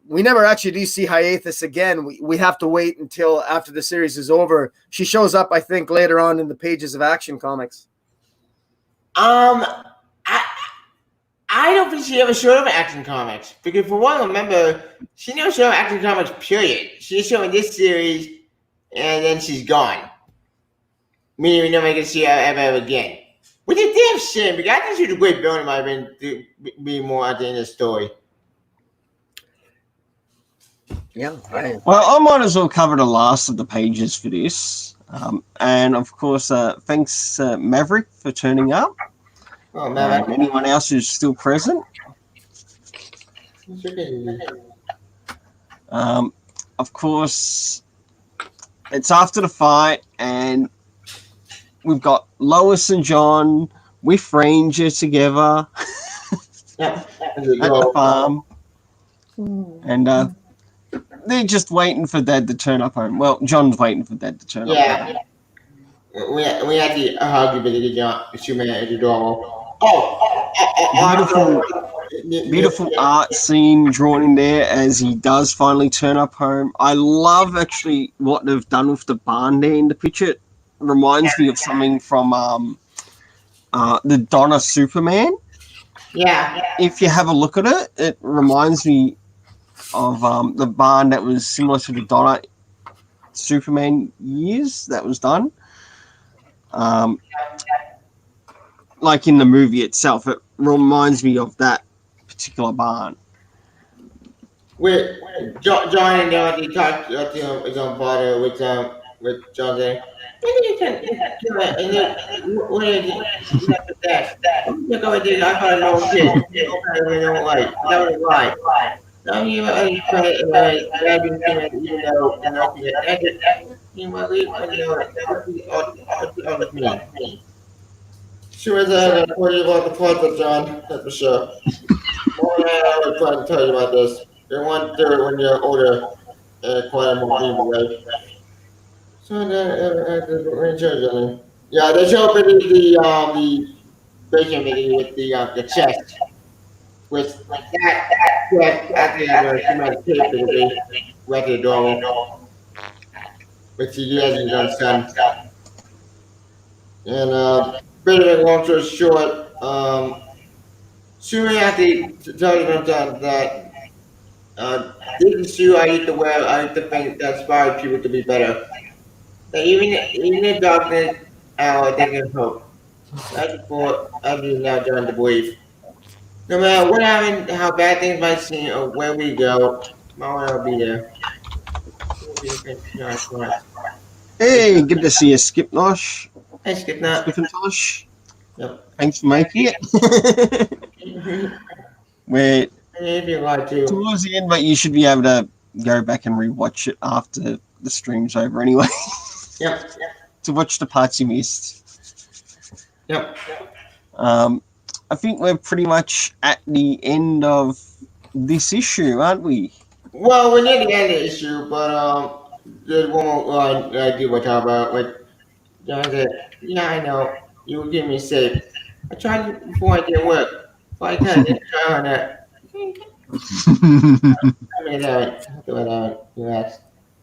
we never actually do see Hiatus again. We have to wait until after the series is over. She shows up, I think, later on in the pages of Action Comics. I don't think she ever showed up in Action Comics, because for one, remember, she never showed up in Action Comics, period. She just showed in this series, and then she's gone. Meaning we never get to see her ever again. Which is a damn shame, because I think she was a great villain, might have been to be more at the end of the story. Yeah. Well, I might as well cover the last of the pages for this. And of course, thanks Maverick for turning up. Oh, Maverick. Anyone else who's still present? Of course, it's after the fight, and we've got Lois and John with Ranger together at the farm. And they're just waiting for Dad to turn up home. Well, John's waiting for Dad to turn up home. We had the hug with the John, Superman at the door. Beautiful art scene drawn in there as he does finally turn up home. I love actually what they've done with the barn there in the picture. It reminds me of something from the Donna Superman. Yeah. If you have a look at it, it reminds me of the barn that was similar to the Donna Superman years that was done. Like in the movie itself, it reminds me of that particular barn. With John and Dorothy talked to his own father with John there. Maybe you can what is that? Look over there, I thought no kid. I don't like. That was right. Now you grabbing him even though you might leave me. Sure as I told you about the plot, John, that's for sure. More than I was trying to tell you about this. They want to do it when you're older. quite more anyway. So yeah, they show up in the version with the chest, which that chest actually has a schematic tape basically, right to the door, which he has his own son. And basically, long story short, soon after he tells them that this is shoe I used to wear, I used to think that inspired people to be better. That even in darkness, they can hope. That's before I do now join the belief. No matter what happens, how bad things might seem, or where we go, my will be there. We'll be okay. No, it's not. Hey, good to see you, Skip Nosh. Hey, skip that. Skip and Tosh. Yep. Thanks for making it. We're If you like to. towards the end, but you should be able to go back and rewatch it after the stream's over anyway. Yep. To watch the parts you missed. Yep. I think we're pretty much at the end of this issue, aren't we? Well, we're near the end of the issue, but there's one more line I do want to talk about. Like John said, yeah, I know you were giving me safe. I tried it before I did work, but I kind of didn't try on that. I mean, relax.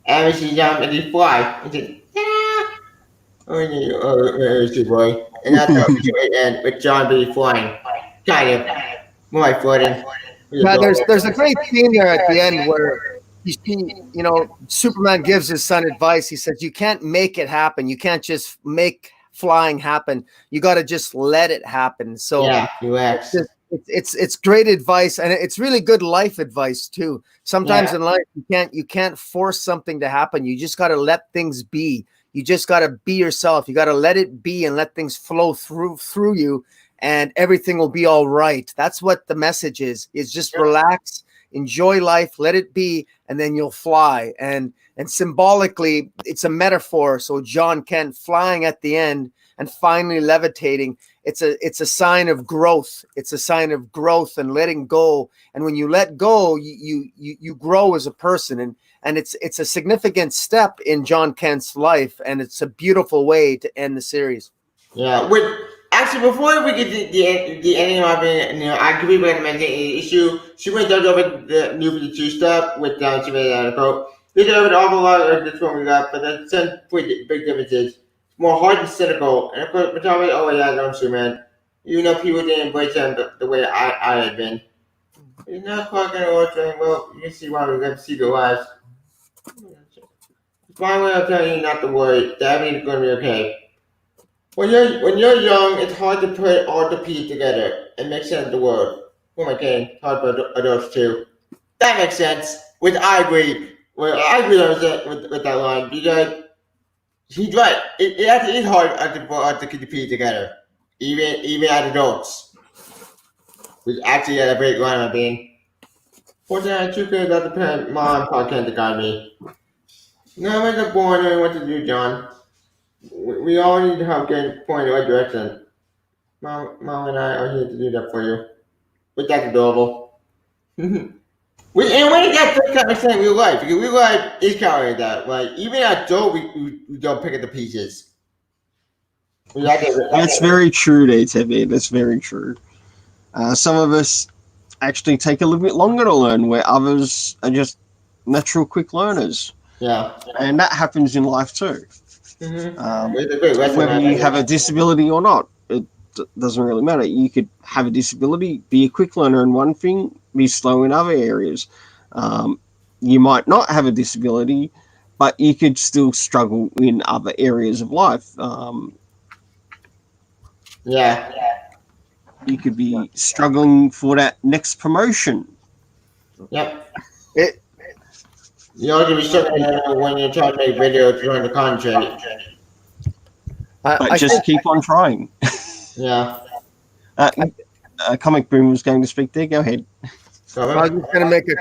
And she jumped and he fly. And said, yeah. Oh, boy. And that's how it end with John B. flying. Kind of. More like floating. Yeah, there's a great scene there at the end where Superman gives his son advice. He says, you can't make it happen. You can't just make flying happen. You got to just let it happen. So yeah, relax. It's great advice, and it's really good life advice too. Sometimes in life you can't force something to happen. You just got to let things be. You just got to be yourself. You got to let it be and let things flow through you, and everything will be all right. That's what the message is. Is just relax, enjoy life, let it be, and then you'll fly. And symbolically, it's a metaphor. So John Kent flying at the end and finally levitating. It's a sign of growth. It's a sign of growth and letting go. And when you let go, you grow as a person. And it's a significant step in John Kent's life. And it's a beautiful way to end the series. Yeah. Actually, before we get to the ending of my opinion, I agree with the issue. She went over the New 52 stuff with she made a quote. We did over an awful lot of this one we got, but there's some big differences. More hard and cynical. And of course, Matami, oh yeah, don't you, man. You know, people didn't embrace him the way I had been. He's not quite gonna watch him. Well, you can see why we're gonna see the lives. It's my way of telling you not to worry. Everything's gonna be okay. When you're young, it's hard to put all the pieces together and make sense of the world. Oh my god, hard for adults too. That makes sense. Which I agree. Well, I agree with that line because he's right. It actually is hard to keep the pieces together, even as adults. Which actually had a great line of being. Fortunately, I had two kids that the parent mom can't guide me. No, I wasn't born knowing what to do, John. We all need help getting pointed in the right direction. Mom and I are here to do that for you. But that's adorable. And when it gets to kind of saying real life, because real life is kind of like that. Like, even as adults, we don't pick up the pieces. That's very true, Tevya. That's very true. Some of us actually take a little bit longer to learn, where others are just natural quick learners. Yeah. And that happens in life too. Mm-hmm. Whether you have a disability or not, it doesn't really matter. You could have a disability, be a quick learner in one thing, be slow in other areas. You might not have a disability, but you could still struggle in other areas of life. You could be struggling for that next promotion. Yep. You're going to be struggling when you're trying to make videos trying to concentrate. But just keep on trying. Yeah. Comic Boom was going to speak there. Go ahead. I was just going to make a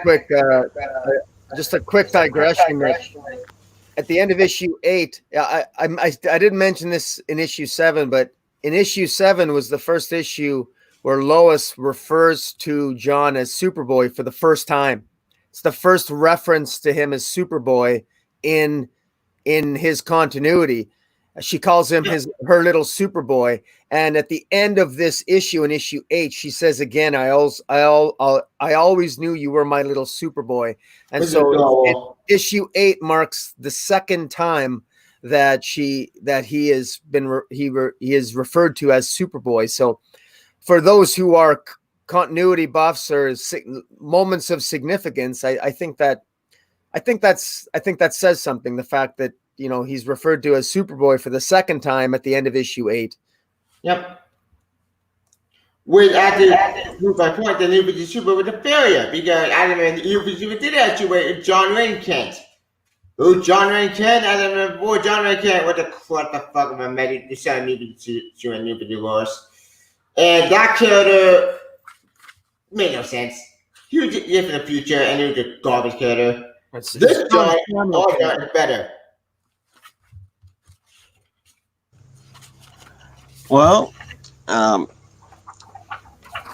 quick digression. At the end of issue 8, I didn't mention this in issue 7, but in issue 7 was the first issue where Lois refers to John as Superboy for the first time. It's the first reference to him as Superboy in his continuity. She calls him her little Superboy, and at the end of this issue, in issue 8, she says again, "I always knew you were my little Superboy." And so, issue 8 marks the second time that he is referred to as Superboy. So, for those who are continuity buffs or moments of significance, I think that says something. The fact that he's referred to as Superboy for the second time at the end of issue 8. Yep. Which actually proves my point that New 52 Super was a failure because Adam and New 52 did actually wait John Wayne Kent. Who John Wayne Kent? Adam and boy John Wayne Kent. What the fuck am I made to sell New 52 and New 52 Lois? And that character made no sense. He was just in the future and he was a garbage character. This John is better. Well,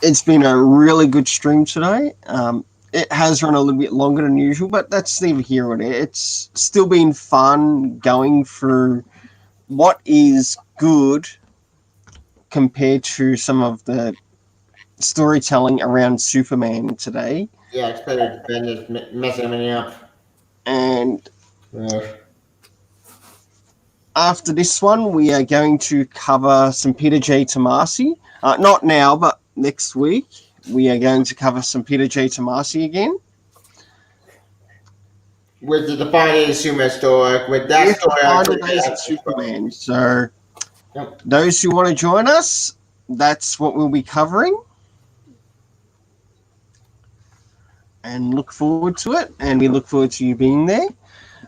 it's been a really good stream today. It has run a little bit longer than usual, but that's neither here nor there. It's still been fun going through what is good compared to some of the storytelling around Superman today. Yeah, it's better than messing me up. And after this one, we are going to cover some Peter J. Tomasi. Not now, but next week. We are going to cover some Peter J. Tomasi again. With the Final Superman story. With that story, Final Days of Superman. So, those who want to join us, that's what we'll be covering. And look forward to it. And we look forward to you being there.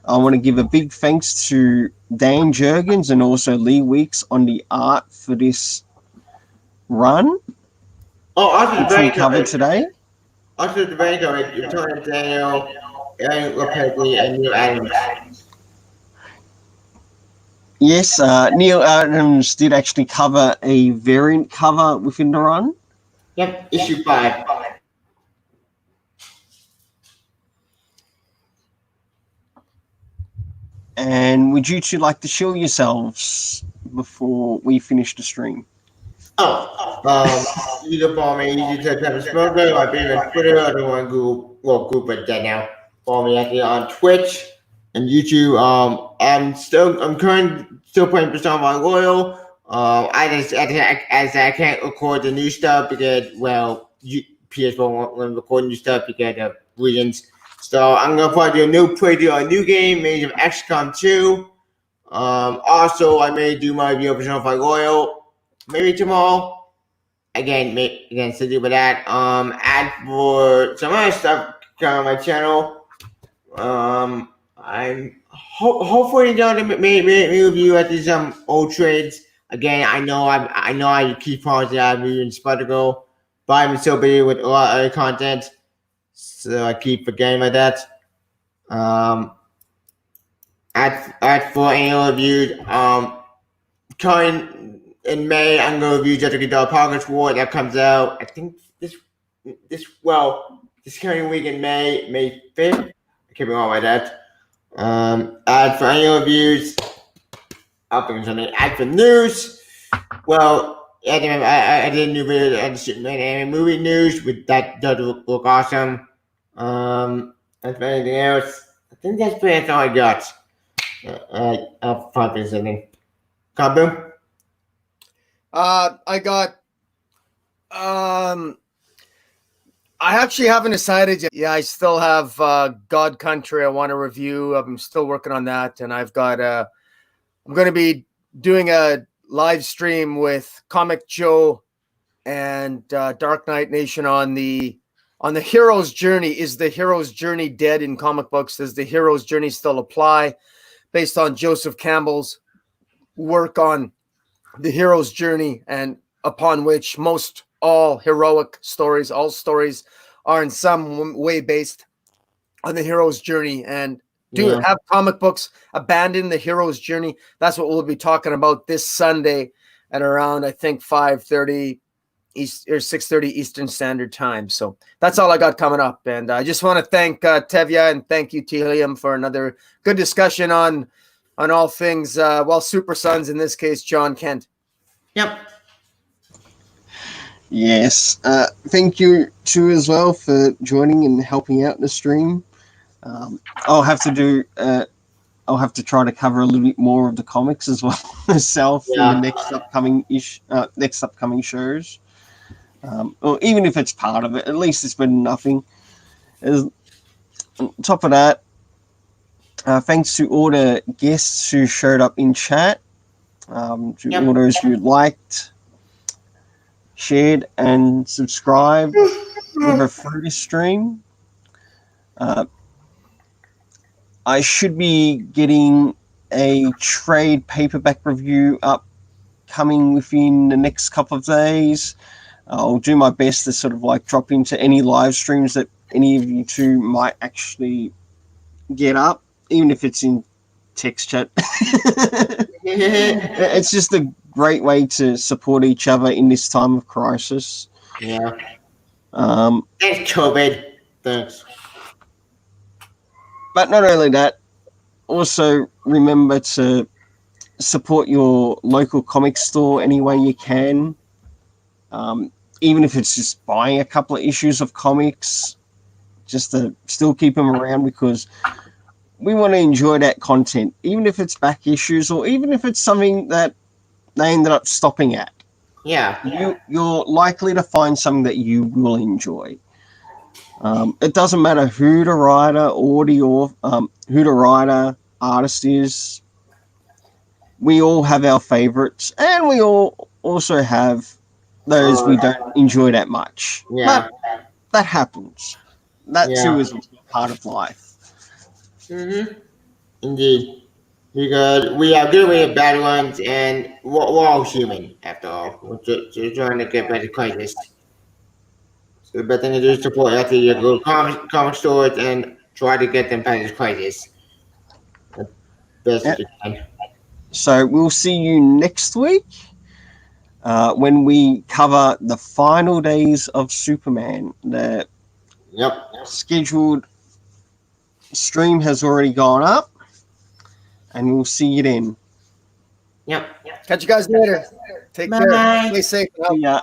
I want to give a big thanks to Dan Jurgens and also Lee Weeks on the art for this run. Which we covered today. Also, the very good. You're talking to Daniel, Aaron Lopez, and Neil Adams. Yes, Neil Adams did actually cover a variant cover within the run. Yep, issue 5. And would you two like to show yourselves before we finish the stream? You can follow me. You can type Smolka. I've been on Twitter. I don't want to group, but dead now. Follow me actually on Twitch and YouTube. I'm currently still playing Persona 5 Royal. As I can't record the new stuff because PS4 won't record new stuff because of reasons. So I'm gonna probably do a new playthrough, a new game, maybe of XCOM 2. Also I may do my review of Persona 5 Royal, maybe tomorrow. Again, still do with that. Add for some other stuff on my channel. I'm hopefully going to make review at these old trades. Again, I know I keep promising I'm reviewing Spider-Girl, but I'm so busy with a lot of other content. So I keep forgetting about that. At for annual reviews, coming in May, I'm going to review Jessica Doll Progress War. That comes out, I think this coming week in May 5th. I can't be wrong by that. At for annual reviews, I'll bring something. At for news, I did a new video on the Superman movie news, with that does look awesome. As for anything else, I think that's pretty much all I got. I'll probably do something. Kaboom. I got. I actually haven't decided yet. Yeah, I still have God Country I want to review. I'm still working on that, and I've got. I'm going to be doing a live stream with Comic Joe and Dark Knight Nation on the hero's journey. Is the hero's journey dead in comic books? Does the hero's journey still apply? Based on Joseph Campbell's work on the hero's journey, and upon which all stories are in some way based on the hero's journey. And have comic books abandon the hero's journey? That's what we'll be talking about this Sunday at around, I think, 5:30 East or 6:30 Eastern Standard Time. So that's all I got coming up. And I just want to thank Tevya and thank you, Telium, for another good discussion on all things Super Sons, in this case, John Kent. Yep. Yes. Thank you too as well for joining and helping out in the stream. I'll have to try to cover a little bit more of the comics as well myself in the next upcoming shows. Or even if it's part of it, at least it's better than nothing. On top of that, thanks to all the guests who showed up in chat, to all those who liked, shared, and subscribed over through the stream. I should be getting a trade paperback review upcoming within the next couple of days. I'll do my best to sort of like drop into any live streams that any of you two might actually get up, even if it's in text chat. It's just a great way to support each other in this time of crisis. Yeah. Thanks, COVID. Thanks. But not only that, also remember to support your local comic store any way you can. Even if it's just buying a couple of issues of comics, just to still keep them around, because we want to enjoy that content, even if it's back issues or even if it's something that they ended up stopping at. Yeah. You're likely to find something that you will enjoy. It doesn't matter who the writer or who the writer artist is. We all have our favorites, and we all also have those we don't enjoy that much. Yeah. But that happens. That too is part of life. Indeed. Because we have good, we have bad ones, and we're all human, after all. We're just trying to get better crisis. So the best thing to do is support after your local comic stores and try to get them past this crisis. The best you can. So we'll see you next week when we cover the final days of Superman. The scheduled stream has already gone up, and we'll see you then. Catch you guys later. Take care. Stay safe. Yeah.